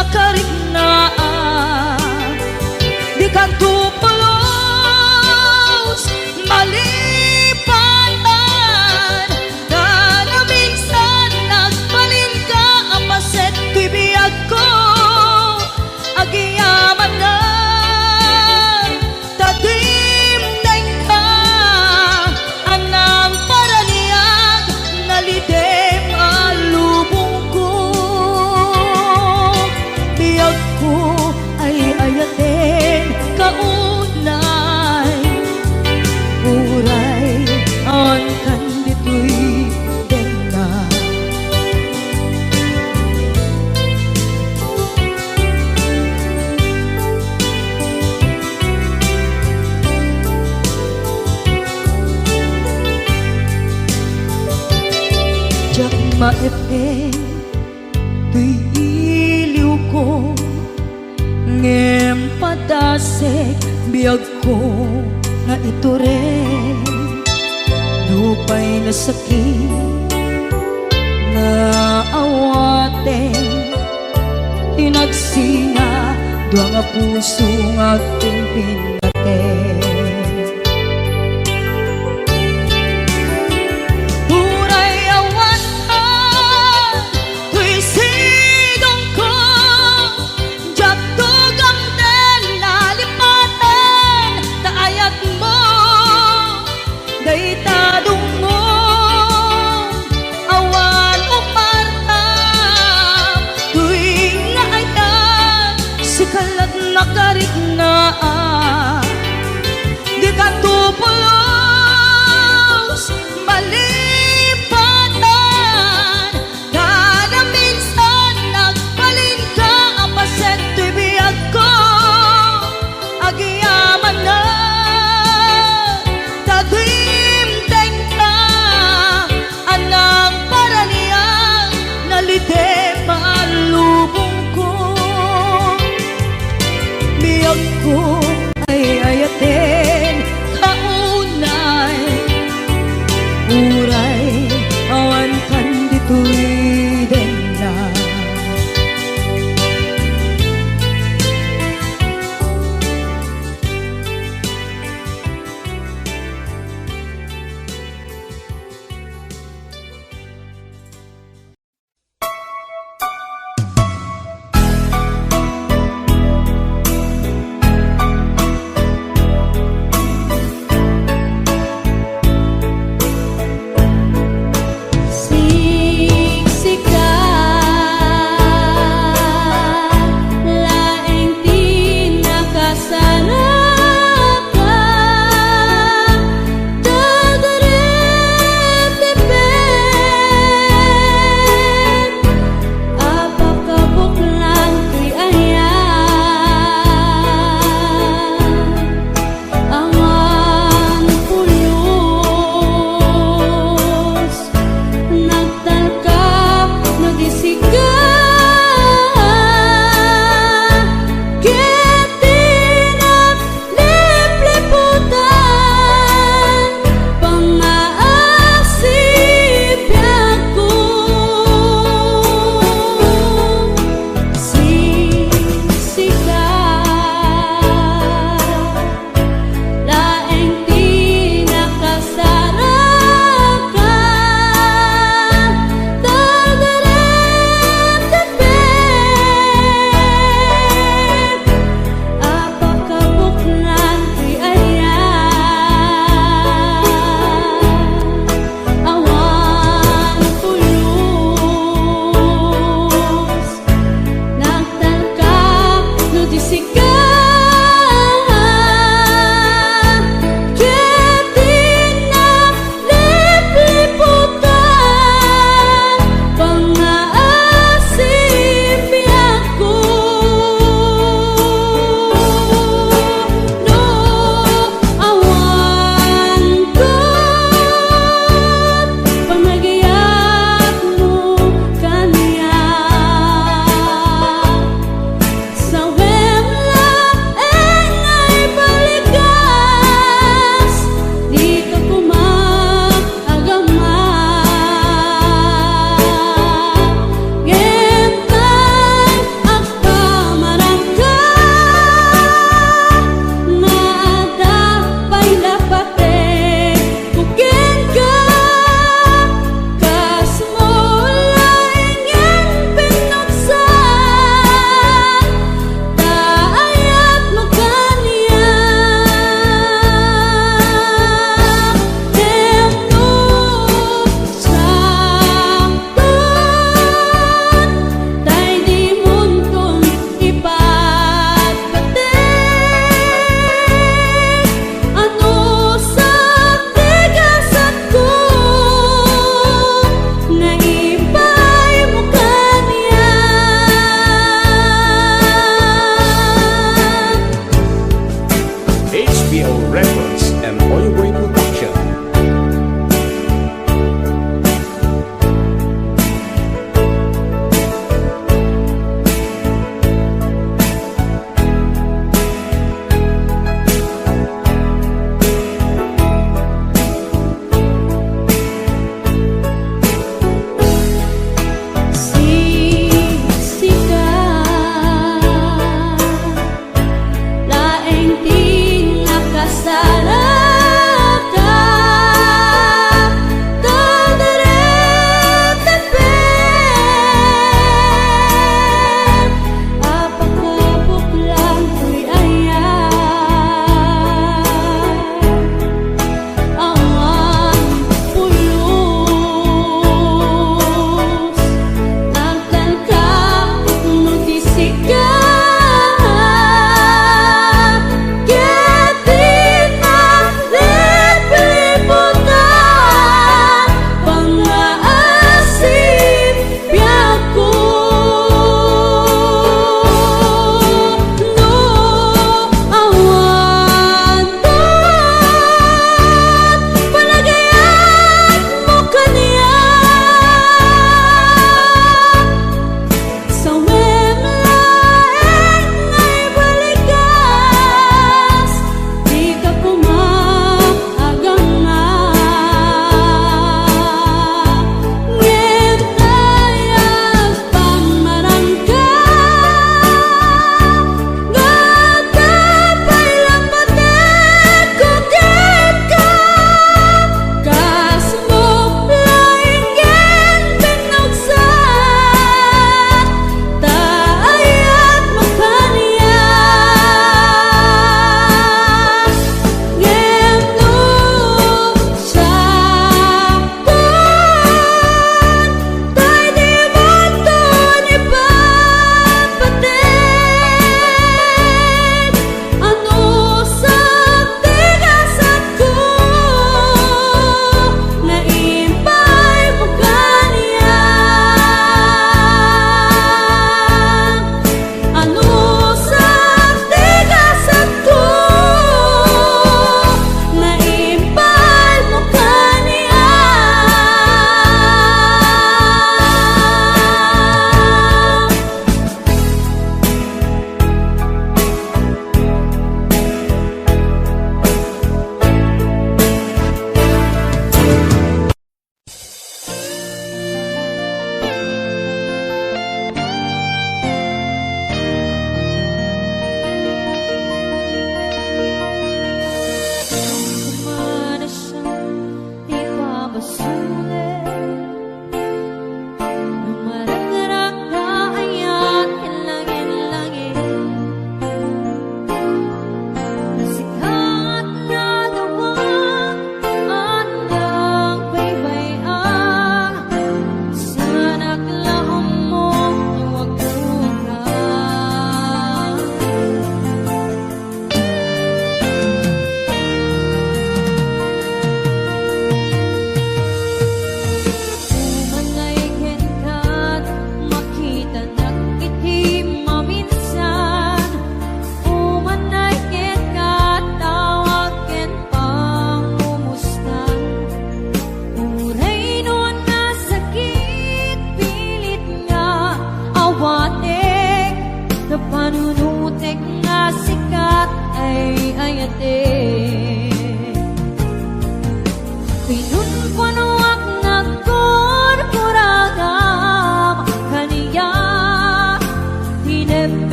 Makarignaang di kanto pulos malipatan na minsan nagbalin ka apaset tuy biyag ko agiyaman na tadimdeng ka anang paraniyag nalidem alubong ko biyag ko ay ayatin kaunay uray ang kandito'y dena. Diyak maepeng tuy iliw ko ngem padasek biyag ko nga ito rin lupay na sakit na awate tinagsinga dua nga puso nga pinpinaten. Nakarignaang di kanto pulos malipatan na minsan nagbalin ka apaset tuy biyag ko agiyaman na tadimdeng ka anang paraniyang nalidem alubong ko biyag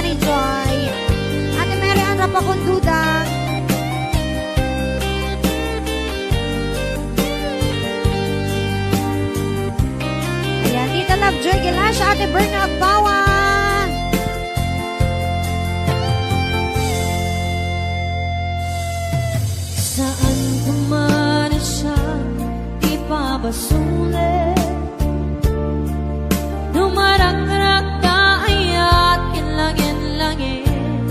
ni Joy. Ate Mary Ann Rapacunduda. Ayan, Tita Love Joy Gilasha, Ate Berna Agbawa. Saan ka man siya, di pa ba sulit? Dumarang-rag tayo at kinlangin-langin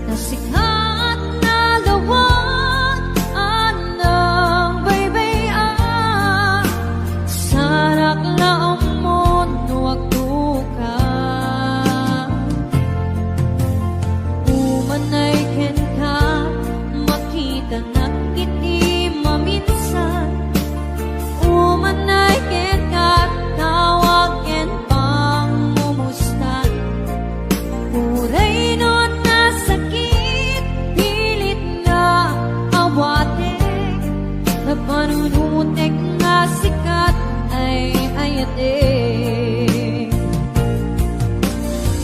Nasikat na lawag anang baybayan Sarak laong mundo wag duka Umanay ken ka makita na kiti maminsan Umanay ken ka tawag ken pangmumustan Uray nun na sakit pilit nga awatek Na panunutek nga sikat ay ayatek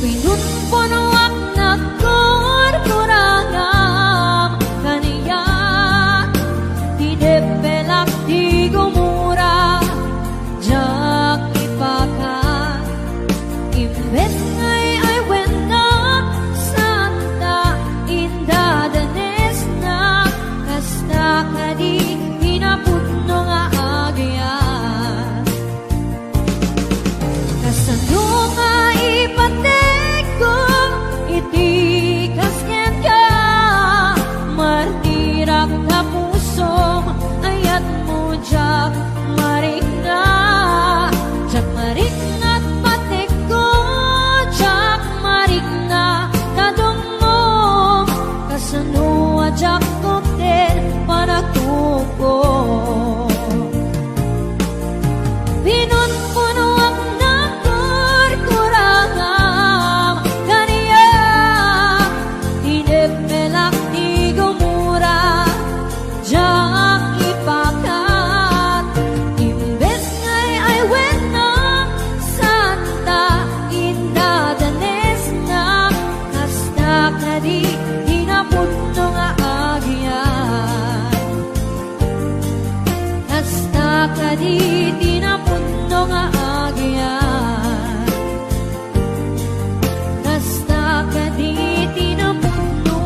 Pinunpunuak na kurkurangam kaniya Di depelak di gumura Jak ipakat Imbes ngay ay wena Santa inda danes na Kasta kadi hinapudno nga agyan Kasano nga ipatek ko iti kasken ka Martirak na pusom ayat mo jak marik na patek ko jak marik na kadong mo Kasano jak koktel panagtuko Pinunpunuak na kurkurangam kaniya Hinepelak di gumura Jak ipakat Imbes ngay ay wena Santa inda danes na Kasta kadi hinapudno nga agyan Kasta kadi tinapudno nga agyan Kasta kadi tinapudno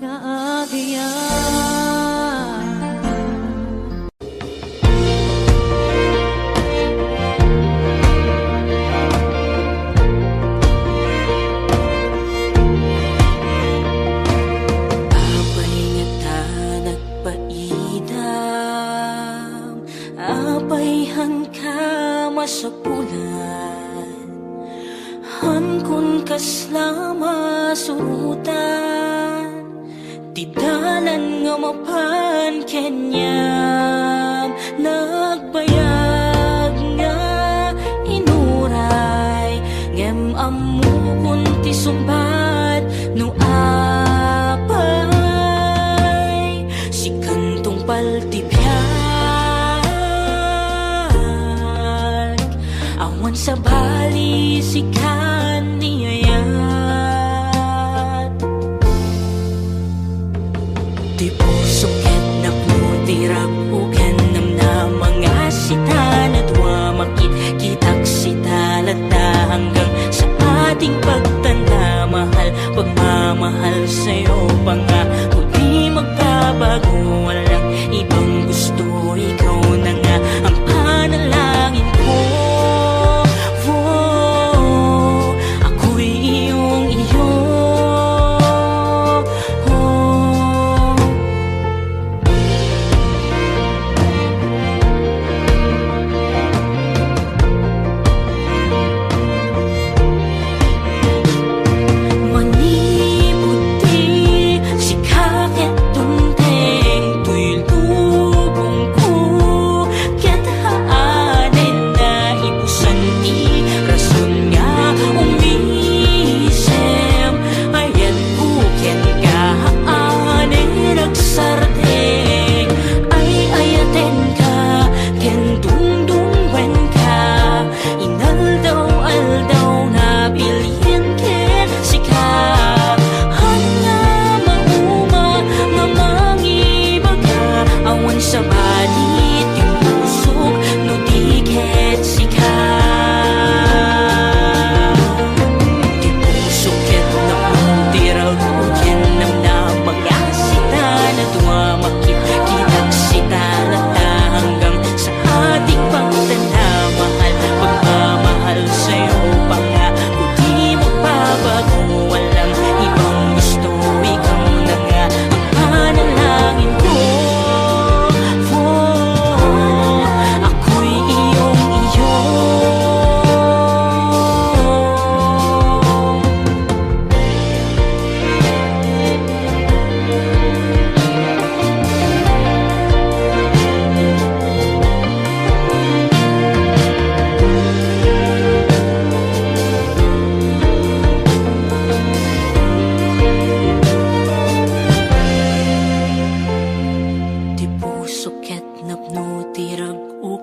nga agyan Apay nga ta nagpaidam Apay han ka masapulan Han kun kaslama surutan Tidalan nga mapan kenyam Nagbayag nga inuray Ngem amu kun ti sumbat no apay Si kantong paltipyan Awan sa bali si kaniyayat Di pusok ket naputirap uken nam na mga sitan at wamakit kitak sitalata hanggang sa ating pagtanda mahal pagmamahal sa'yo pa nga huli magbabago walang ibang gusto ikaw na nga ang panalangin ko. Wow.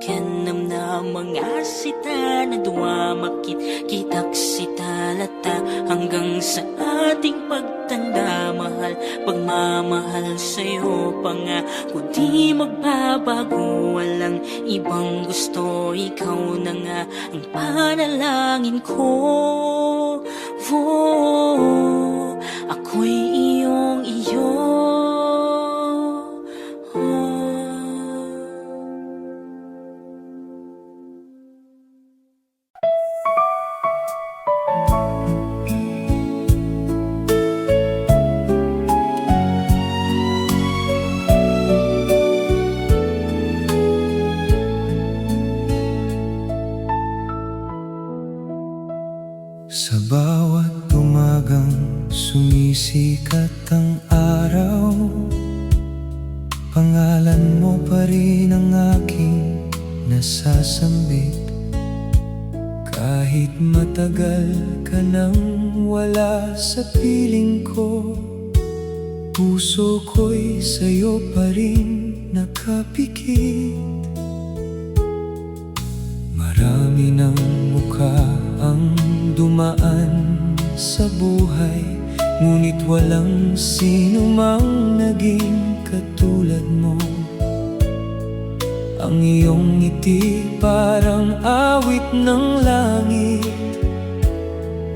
ukenam na mga sita na duwamakit kitak sitalata hanggang sa ating pagtanda mahal pagmamahal sa'yo pa nga kung di magbabago walang ibang gusto ikaw na nga ang panalangin ko ako'y iyong iyo. Sa bawat umagang sumisikat ang araw, pangalan mo pa rin ang aking nasasambit. Kahit matagal ka nang wala sa piling ko, puso ko'y sa'yo pa rin nakapikit. Marami ng mukha ang dumaan sa buhay, ngunit walang sino mang naging katulad mo. Ang iyong ngiti parang awit ng langit,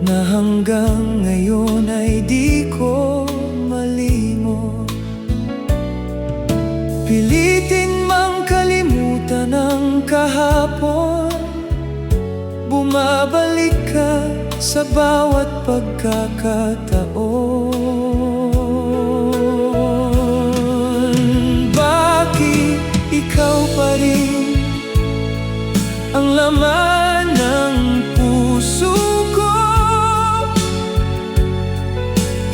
na hanggang ngayon ay di ko malimot. Pilitin mang kalimutan ang kahapon, bumabalik ka sa bawat pagkakataon. Bakit ikaw pa rin ang laman ng puso ko?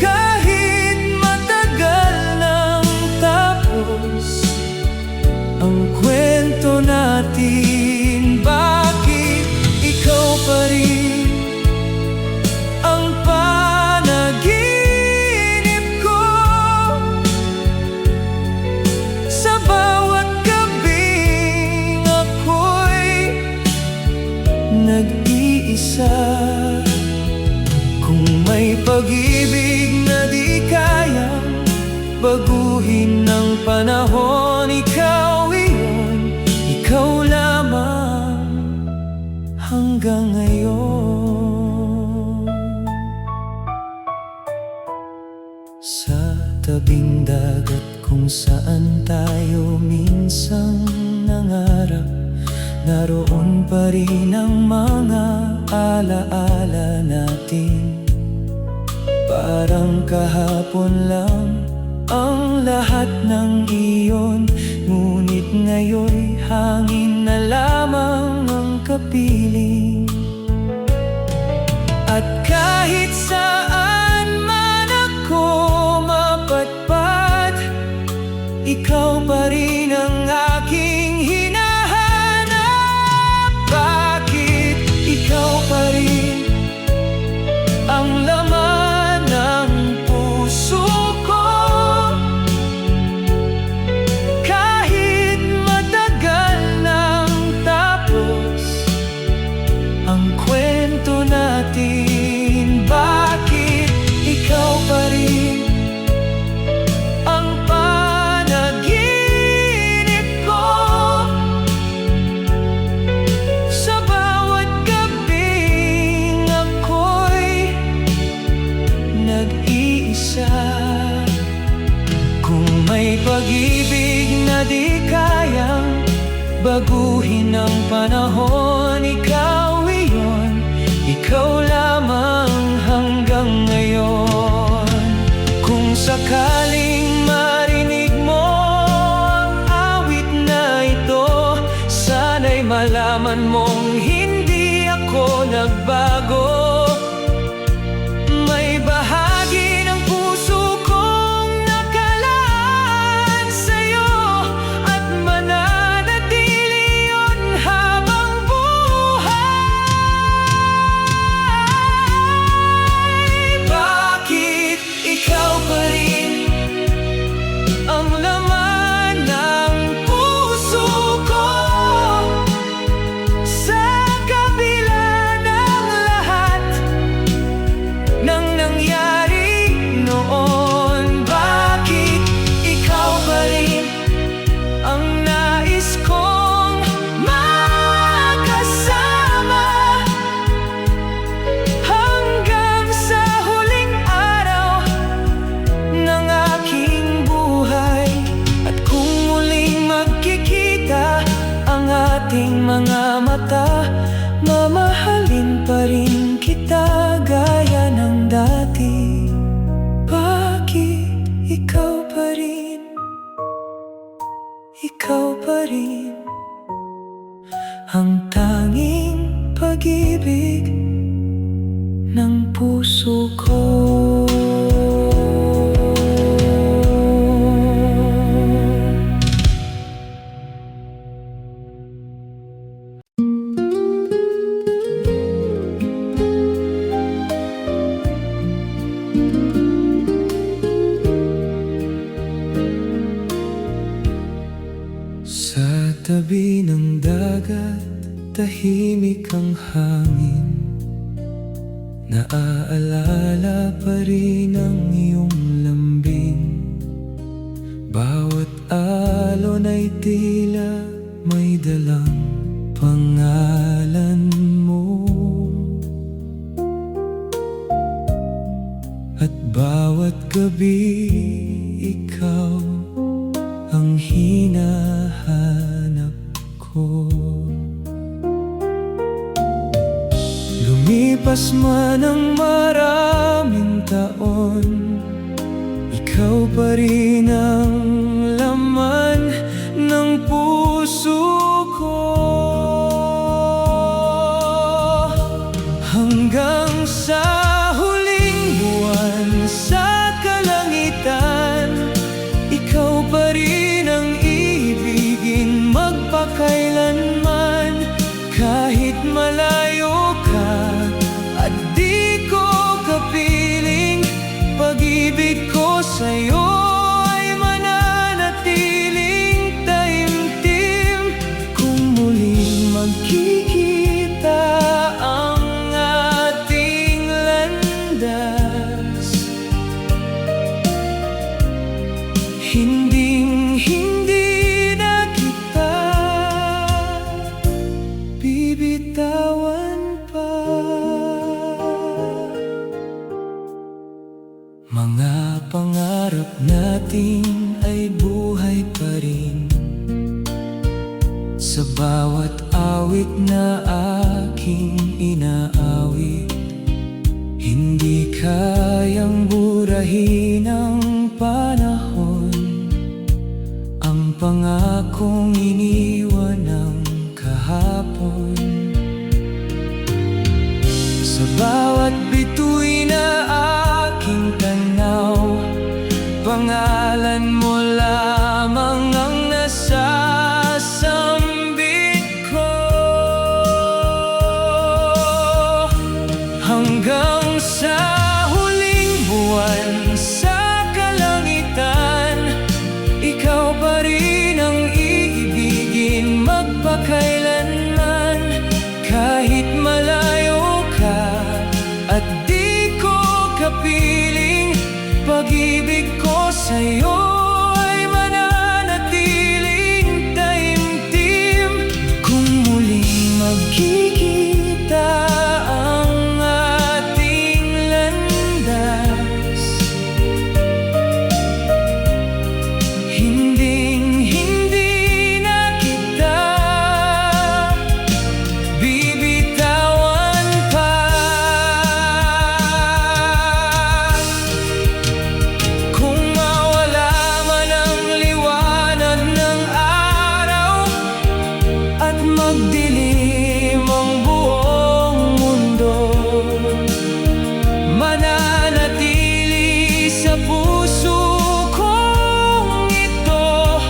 Kahit matagal nang tapos ang kwento natin, bakit ikaw pa rin ang panaginip ko? Sa bawat gabing ako'y nag-iisa. Kung may pag-ibig na di kayang baguhin ng panahon, ikaw iyon, ikaw lamang hanggang ngayon. Sa tabing dagat kung saan tayo minsang nangarap, naroon pa rin ang mga alaala natin. Parang kahapon lang ang lahat ng iyon, ngunit ngayon'y hangin na lamang ang kapiling. At kahit saan man ako mapatpat, ikaw pa rin ang aking hinahanap. Bakit ikaw pa rin ang laman ng puso ko? Kahit matagal nang tapos ang kwento natin, bakit ikaw pa rin ang panaginip ko? Sa bawat gabing ako'y nag-iisa. Kung may pag-ibig na di kayang baguhin ng panahon, ikaw iyon, ikaw lamang hanggang ngayon. Kung sakaling marinig mo ang awit na ito, sana'y malaman mong hindi ako nagbago. May bahagi ng puso kong nakalaan sa'yo, at mananatili yun habang buhay. Bakit ikaw pa rin ang laman ng puso ko? mata, mamahalin pa rin kita gaya ng dati. Bakit ikaw pa rin, ikaw pa rin ang tanging pag-ibig ng puso ko. Sa tabi ng dagat, tahimik ang hangin. Naaalala pa rin ang iyong lambing. Bawat alon ay tila may dalang pangalan mo. At bawat gabi ikaw ang hinahanap ko. Lumipas man ang maraming taon, ikaw pa rin ang laman ng puso ko. Hanggang sa huling buwan sa kalangitan, ikaw pa rin ang ibigin magpakailanman. Kahit malayo ka at di ko kapiling, pag-ibig ko sa'yo ay mananatiling taimtim. Kung muling magkikita ang ating landas, hinding-hindi na kita bibitawan pa. Mga pangarap natin ay buhay pa rin sa bawat awit na aking inaawit. Hindi kayang burahin ng panahon ang pangakong iniwan ng kahapon. Sa bawat bituin na aking tanaw, pangalan mo lamang ang nasasambit ko. Hanggang sa huling buwan sa kalangitan, ikaw pa rin ang iibigin magpakailanman. Kahit malayo ka at di ko kapiling, pag-ibig ko sa'yo ay mananatiling taimtim. Kung muling magkikita ang ating landas, hinding-hindi na kita bibitawan pa. Kung mawala man ang liwanag ng araw at magdilim ang buong mundo, mananatili sa puso kong ito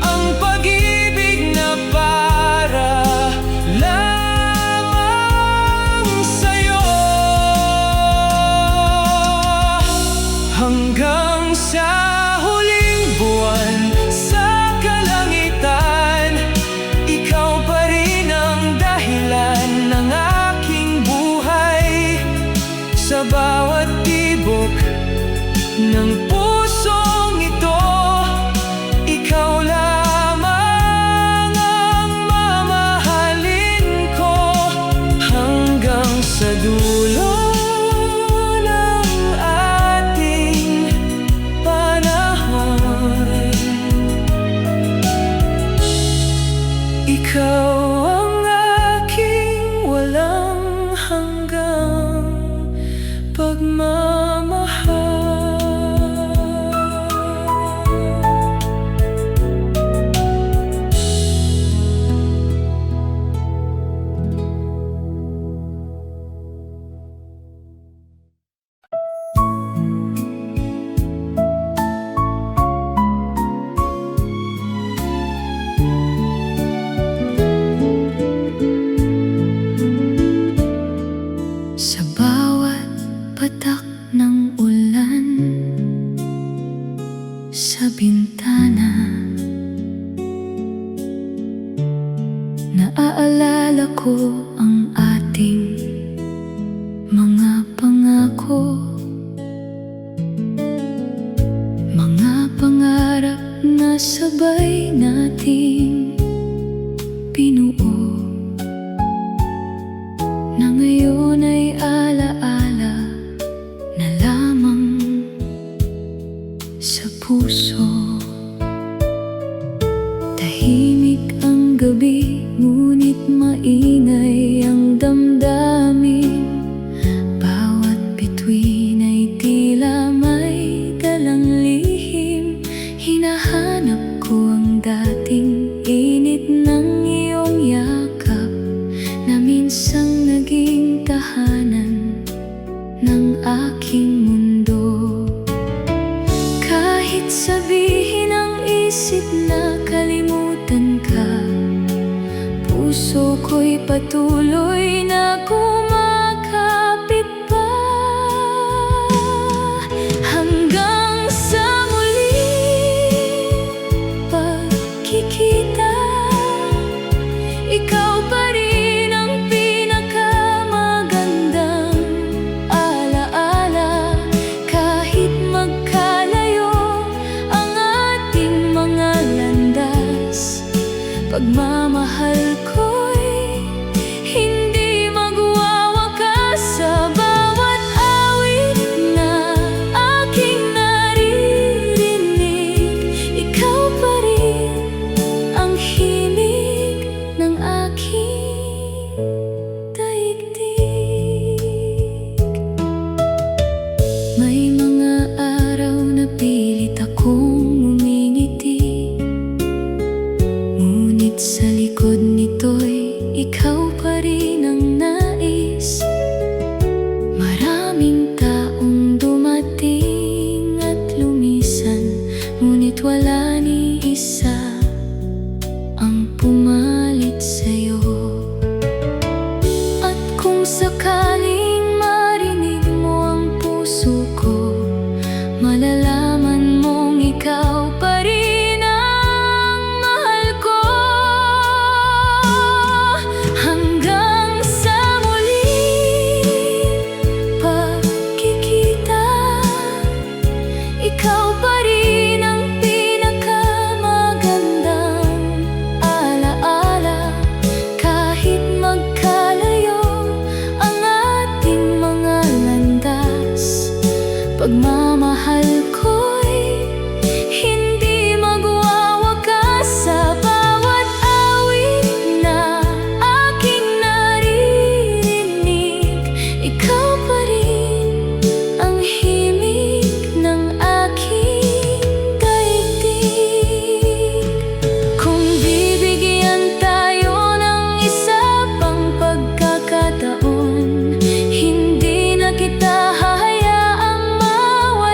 ang pag-ibig na para lamang sa'yo. Hanggang sa huling buwan sa kalangitan, ikaw pa rin ang dahilan ng aking buhay. Sa bawat tibok ng pusong ito, ikaw lamang ang mamahalin ko. Hanggang sa dulo ng ating panahon, ikaw ang ko ang ating mga pangako, mga pangarap na sabay nating binuo, na ngayon ay alaala na lamang sa puso. Tahimik ang gabi, ngunit maingay ang damdamin. Bawat bituin ay tila may dalang lihim. Hinahanap ko ang dating init ng iyong yakap, na minsang naging tahanan ng aking mundo. Kahit sabihin ang isip na kalimutan ka, puso ko'y patuloy na kumakapit pa. Hanggang sa muling pagkikita, ikaw pa rin ang pinakamagandang alaala. Kahit magkalayo ang ating mga landas, pagmamahal ko'y hindi magwawakas. Sa bawat awit na aking naririnig, ikaw pa rin ang himig ng aking daigdig. May mga araw na pilit akong umingiti, ngunit sa likod nito'y ikaw pa rin ang nais. Maraming taong dumating at lumisan, ngunit wala ni isa ang pumalit sa'yo. At kung sakaling marinig mo ang puso ko, malalaman mong ikaw pa rin ang mahal ko. Hanggang sa muling pagkikita, ikaw pa rin ang pinakamagandang alaala. Kahit magkalayo ang ating mga landas, pagmamahal ko'y hindi magwawakas. Sa bawat awit na aking naririnig, ikaw pa rin ang himig ng aking daigdig. Kung bibigyan tayo ng isa pang pagkakataon, hindi na kita hahayaang mawala.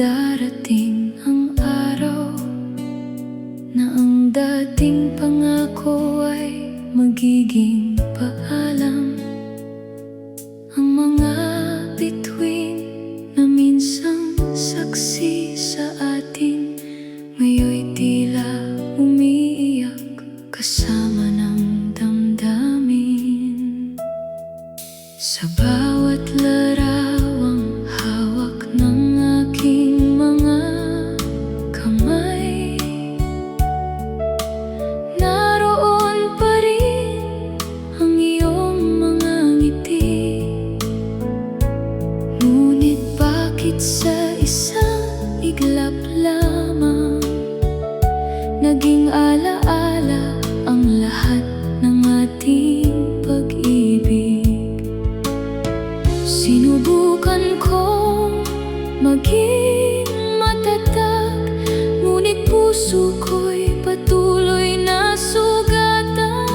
darating ang araw na ang dating pangako ay magiging paalam. Ang mga bituin na minsang saksi sa atin ngayon'y tila umiiyak kasama ng damdamin. Sa bawat larawang hawak ng aking mga kamay, naroon pa rin ang iyong mga ngiti. Ngunit bakit sa isang iglap lamang naging alaala ang lahat ng ating pag-ibig? Sinubukan kong maging matatag, ngunit puso ko'y patuloy na sugatan.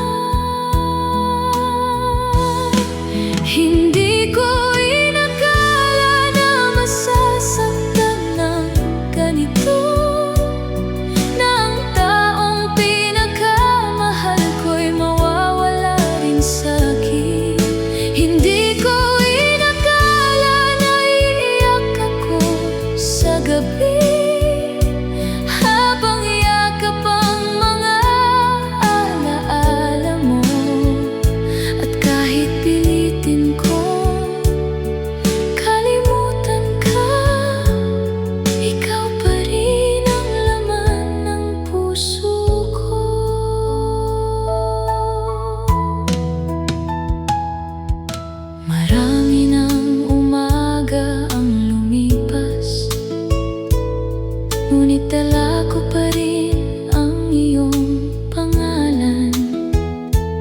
Hindi ko inakala na masasaktan ng ganito, na ang taong pinakamahal ko'y mawawala rin sa'kin. Hindi ko inakala na iiyak ako sa gabi habang yakap ang mga alaala mo. At kahit pilitin ko kalimutan ka, ikaw pa rin ang laman ng puso ko. Marami ng umaga ang lumipas, ngunit dala ko pa rin ang iyong pangalan.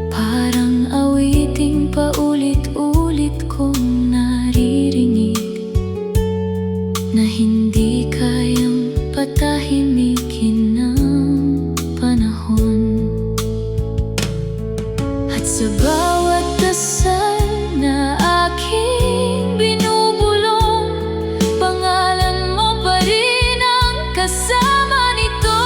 Parang awiting paulit-ulit kong naririnig na hindi kayang patahimikin ng panahon. At sa bawat dasal na aking binubulong, pangalan mo pa rin ang kasama nito.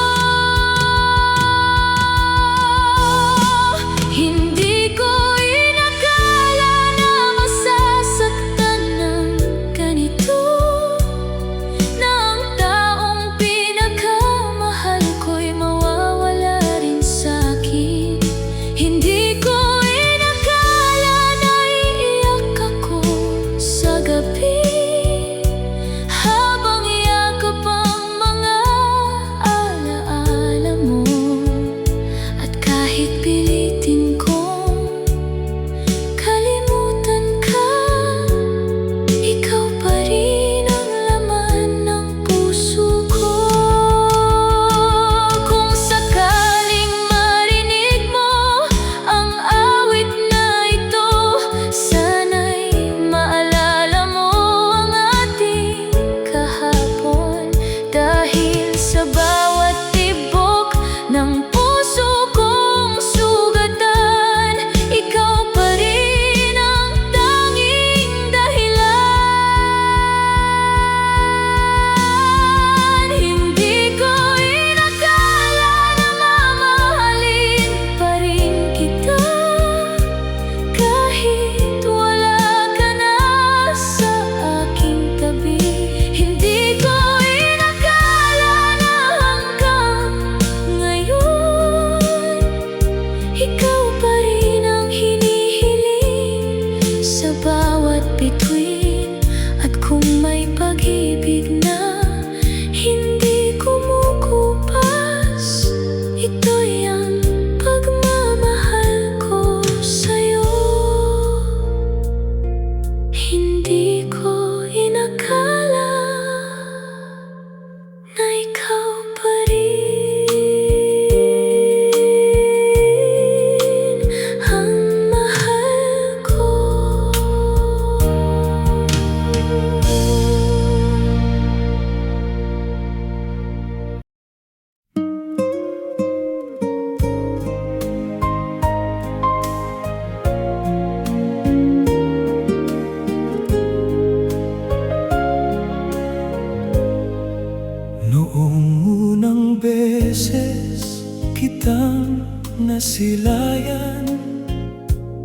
Noong unang beses kitang nasilayan,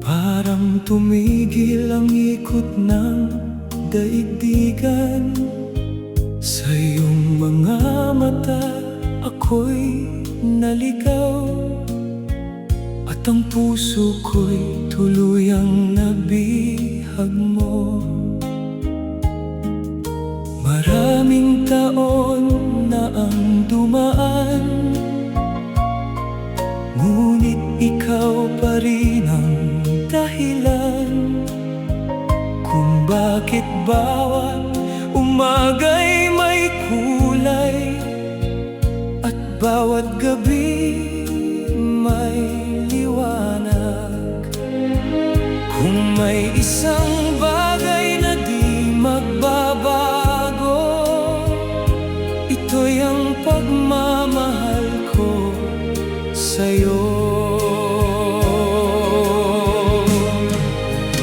parang tumigil ang ikot ng daigdigan. Sa iyong mga mata ako'y naligaw, at ang puso ko'y tuluyang nabihag mo. Maraming taon na ang dumaan, ngunit ikaw pa rin ang dahilan kung bakit bawat umaga'y may kulay, at bawat gabi may liwanag. Kung may isang bagay na di magbabago, ito'y ang pagmamahal ko sa'yo.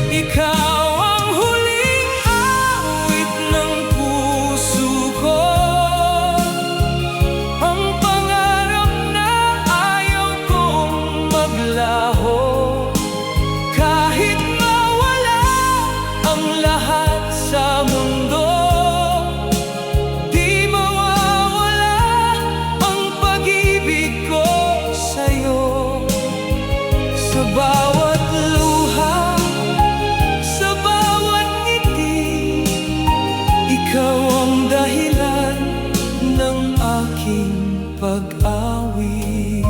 Ikaw ang huling awit ng puso ko, ang pangarap na ayaw kong maglaho. Kahit mawala ang lahat sa mundo, di mawawala ang pag-ibig ko sa'yo. Sa bawat luha, sa bawat ngiti, ikaw ang dahilan ng aking pag-awit.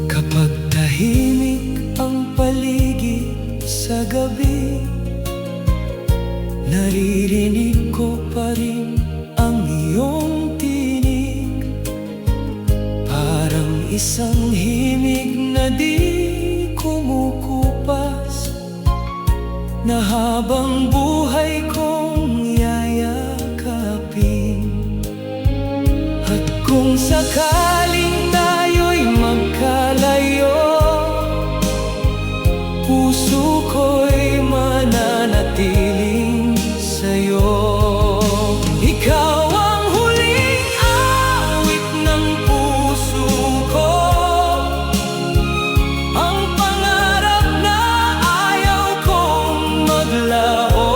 Kapag tahimik ang paligid sa gabi, naririnig ko pa rin ang iyong tinig, parang isang himig na di kumukupas, na habang buhay kong yayakapin. At kung sakaling tayo'y magkalayo, puso ko'y mananatiling sa'yo. Ikaw ang huling awit ng puso ko, ang pangarap na ayaw kong maglaho.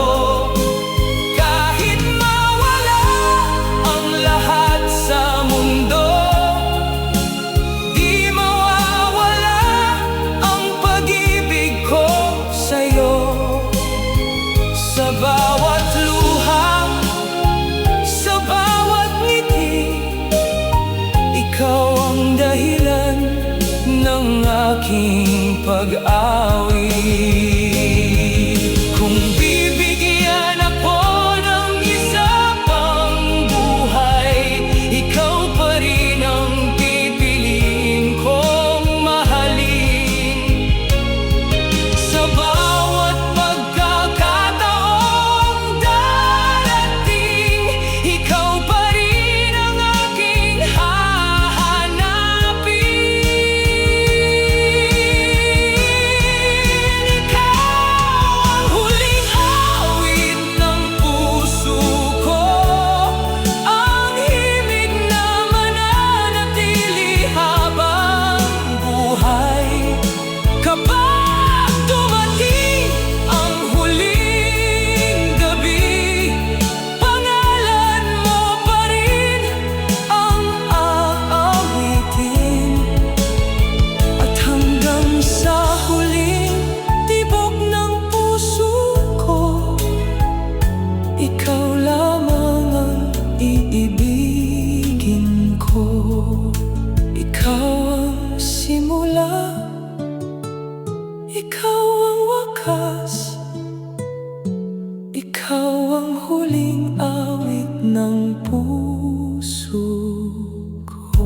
Kahit mawala ang lahat sa mundo, di mawawala ang pag-ibig ko sa'yo. Sa bawat luha, sa bawat ngiti, ikaw ang dahilan ng aking pag-awit. Kung bibigyan ako ng isa pang buhay, ikaw pa rin ang pipiliin kong mahalin. Sa bawat pagkakataong darating, ikaw pa rin ang aking hahanapin. Ikaw ang huling awit ng puso ko, ang himig na mananatili habang buhay. Kapag dumating ang huling gabi, pangalan mo pa rin ang aawitin. At hanggang sa huling tibok ng puso ko, ikaw lamang ang iibigin ko. Ikaw ang simula, ikaw ang wakas, ikaw ang huling awit ng puso ko.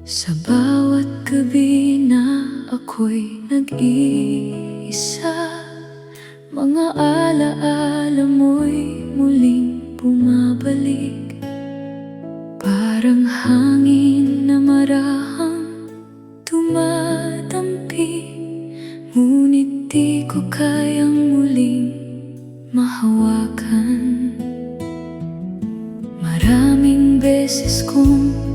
Sa bawat gabi na ako'y nag-iisa, mga alaala mo'y muling bumabalik. Parang hangin na marahang tumatampi, ngunit di ko kayang muling mahawakan. Maraming beses kong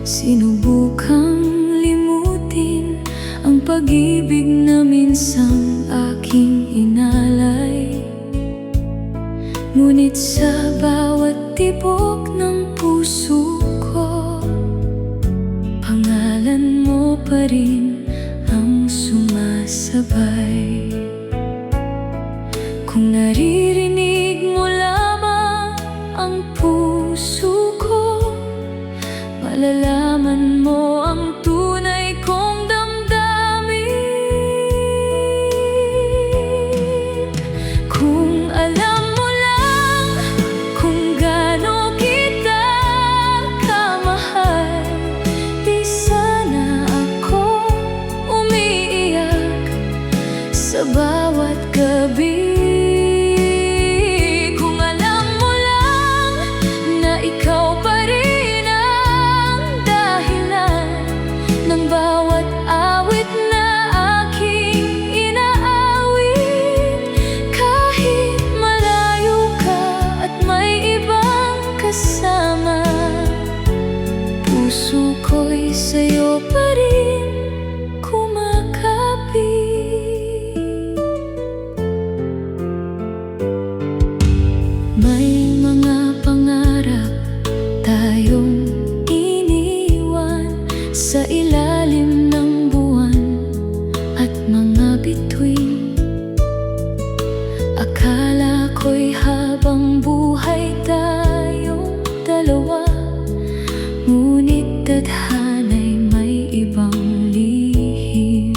sinubukang limutin ang pag-ibig na minsang aking inalay, ngunit sa bawat tibok ng puso ko, pangalan mo pa rin ang sumasabay. Kung naririnig mo lamang ang puso ko, malalaman mo ang tunay kong damdamin. Kung alam mo lang kung gaano kita kamahal, di sana ako umiiyak sa bawat gabi. Kung alam mo lang na ikaw pa rin ang dahilan ng bawat awit na aking inaawit, kahit malayo ka at may ibang kasama, puso ko'y sa'yo pa rin kumakapit. May mga pangarap tayong iniwan sa ilalim ng buwan at mga bituin. Akala ko'y habang buhay tayong dalawa, ngunit tadhana'y may ibang lihim.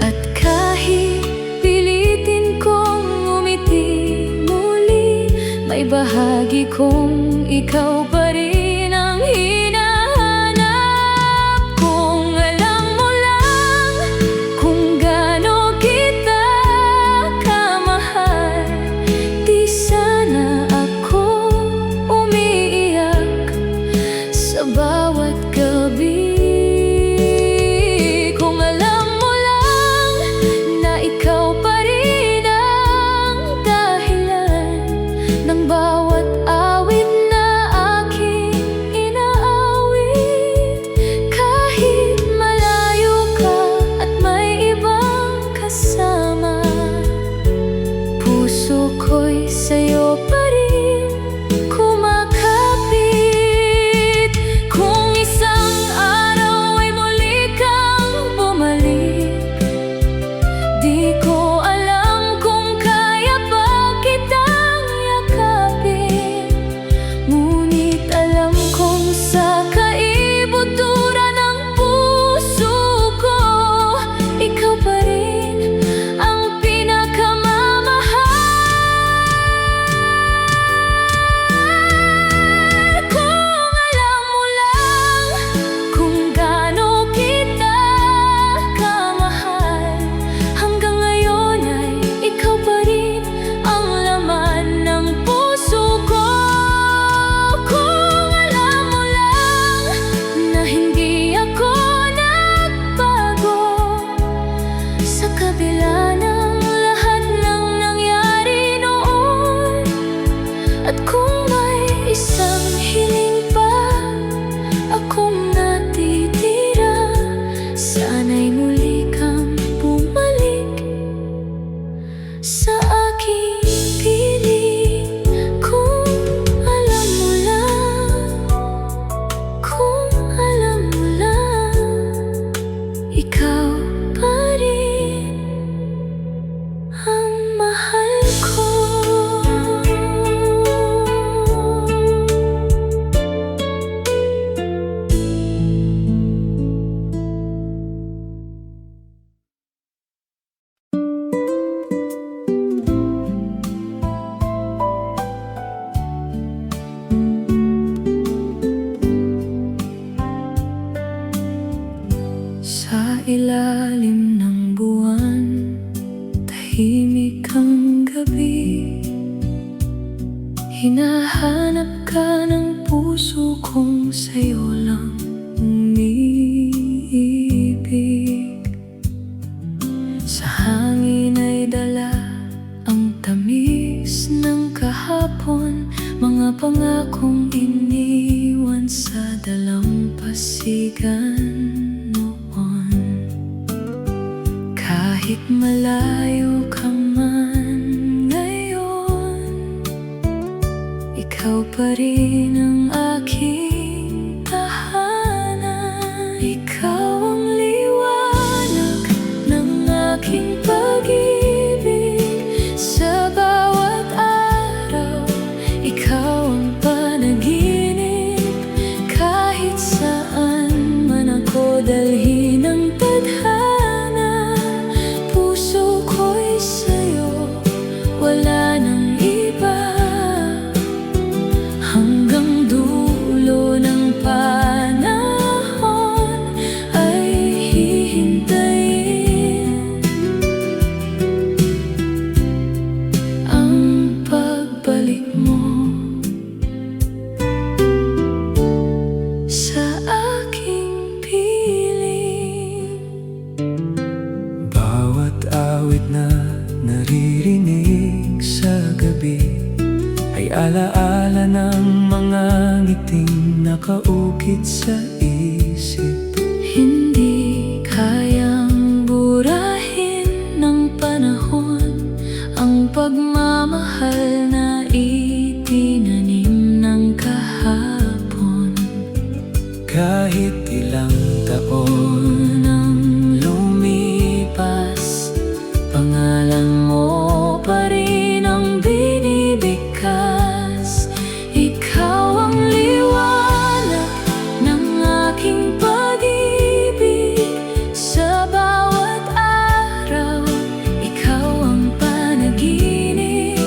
At kahit pilitin kong umiti muli, may bahagi kong ikaw pa rin ang hinahanap. Kung alam mo lang kung gaano kita kamahal, di sana ako umiiyak sa bawat gabi. Kung alam mo lang na ikaw pa rin ang dahilan ng bawat awit na aking inaawit, kahit malayo ka at may ibang kasama, puso ko'y sa'yo pa rin kumakapit. Kung isa Sa ilalim ng buwan, tahimik ang gabi. Hinahanap ka ng puso kong sa'yo lang umiibig. Sa hangin ay dala ang tamis ng kahapon, mga pangakong iniwan sa dalampasigan noon. Kahit malayo ka man ngayon, ikaw pa rin ang aking tahanan. Ikaw ang liwanag ng aking pag-ibig. Sa bawat araw, ikaw ang panaginip. Kahit saan man ako dalhin ng tadhana, puso ko'y sa'yo, wala nang iba. Hanggang dulo ng panahon ay hihintayin ang pagbalik mo sa aking piling. Bawat awit na naririnig sa gabi ay alaala ng mga ngiting nakaukit sa isip. Hindi kayang burahin ng panahon ang pagmamahal na itinanim ng kahapon. Kahit ilang taon ang lumipas, pangalan mo pa rin ang binibigkas. Ikaw ang liwanag ng aking pag-ibig. Sa bawat araw, ikaw ang panaginip.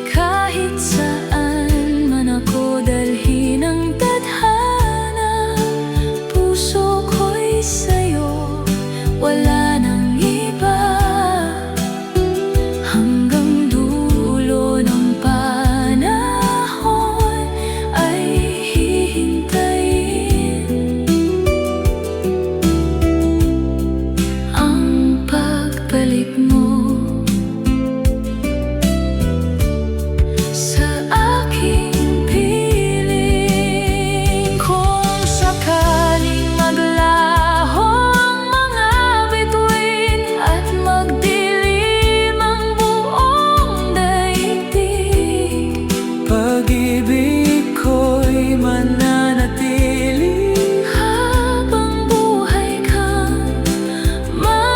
Kahit saan man ako dalhin ng tadhana, puso ko'y sa'yo, wala nang iba. Hanggang dulo ng panahon ay hihintayin ang pagbalik mo sa aking piling. Kung sakaling maglaho ang mga bituin at magdilim ang buong daigdig, pag-ibig ko'y mananatili habang buhay kang mamahalin.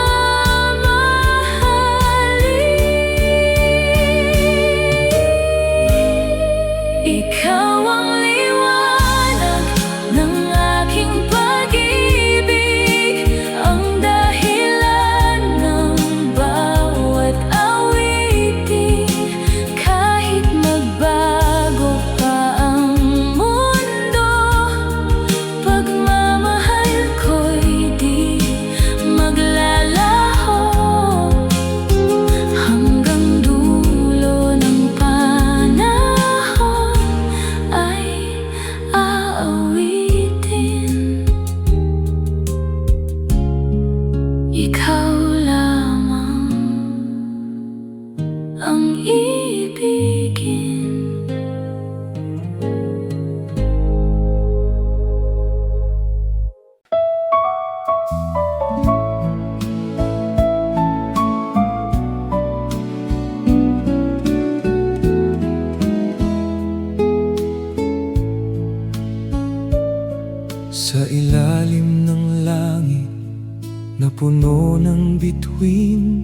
Ikaw ang liwanag ng aking pag-ibig, ang dahilan ng bawat awitin. Kahit magbago pa ang mundo, pagmamahal ko'y di maglalaho. Hanggang dulo ng panahon ay aawitin. Ikaw lamang ang ibigin. Sa ilalim ng langit na puno ng bituin,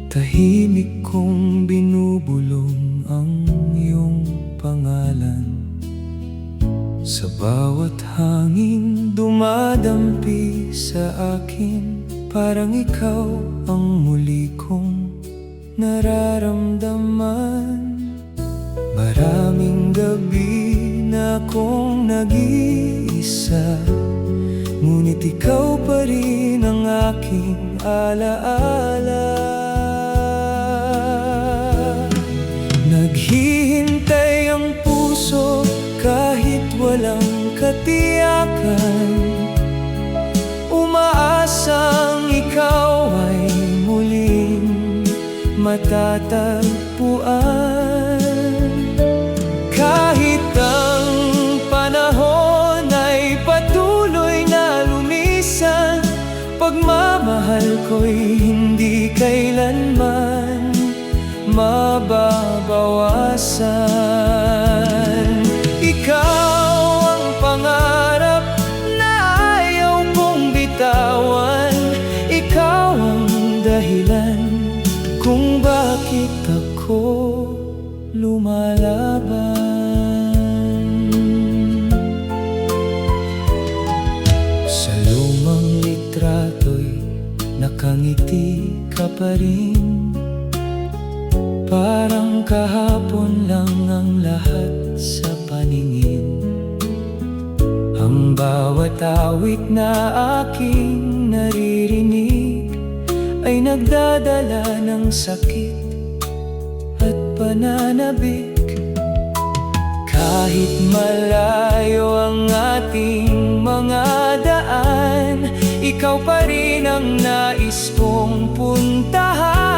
tahimik kong binubulong ang iyong pangalan. Sa bawat hangin dumadampi sa akin, parang ikaw ang muli kong nararamdaman. Maraming gabi na akong nag-iisa, ngunit ikaw pa rin ang aking alaala. Naghihintay ang puso kahit walang katiyakan, umaasang ikaw ay muling matatagpuan. Kahit ang panahon ay patuloy na lumisan, pagmamahal ko'y hindi kailanman mababawasan. Ikaw ang pangarap na ayaw kong bitawan, ikaw ang dahilan kung bakit ako lumalaban. Sa lumang litrato'y nakangiti ka pa rin, parang kahapon lang ang lahat sa paningin. Ang bawat awit na aking naririnig ay nagdadala ng sakit at pananabik. Kahit malayo ang ating mga daan, ikaw pa rin ang nais kong puntahan.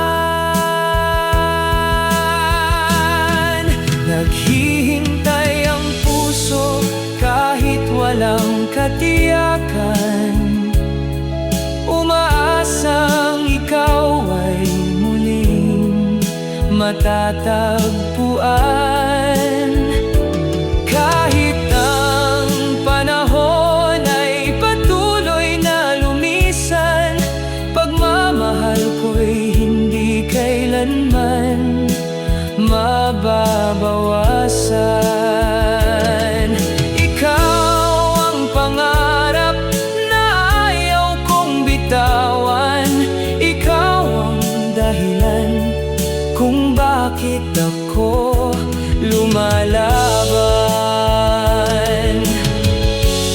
Naghihintay ang puso kahit walang katiyakan, umaasang ikaw ay muling matatagpuan. Kahit ang panahon ay patuloy na lumisan, pagmamahal ko'y hindi kailanman mababawasan. Ikaw ang pangarap na ayaw kong bitawan, ikaw ang dahilan kung bakit ako lumalaban.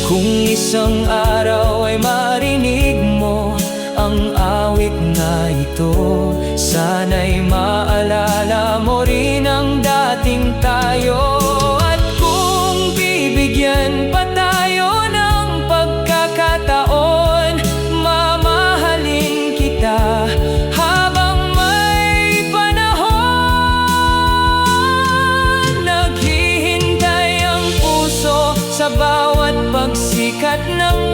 Kung isang araw ay marinig mo ang awit na ito, sana'y maalala mo rin ang dating tayo. At kung bibigyan pa tayo ng pagkakataon, mamahalin kita habang may panahon. Naghihintay ang puso sa bawat pagsikat ng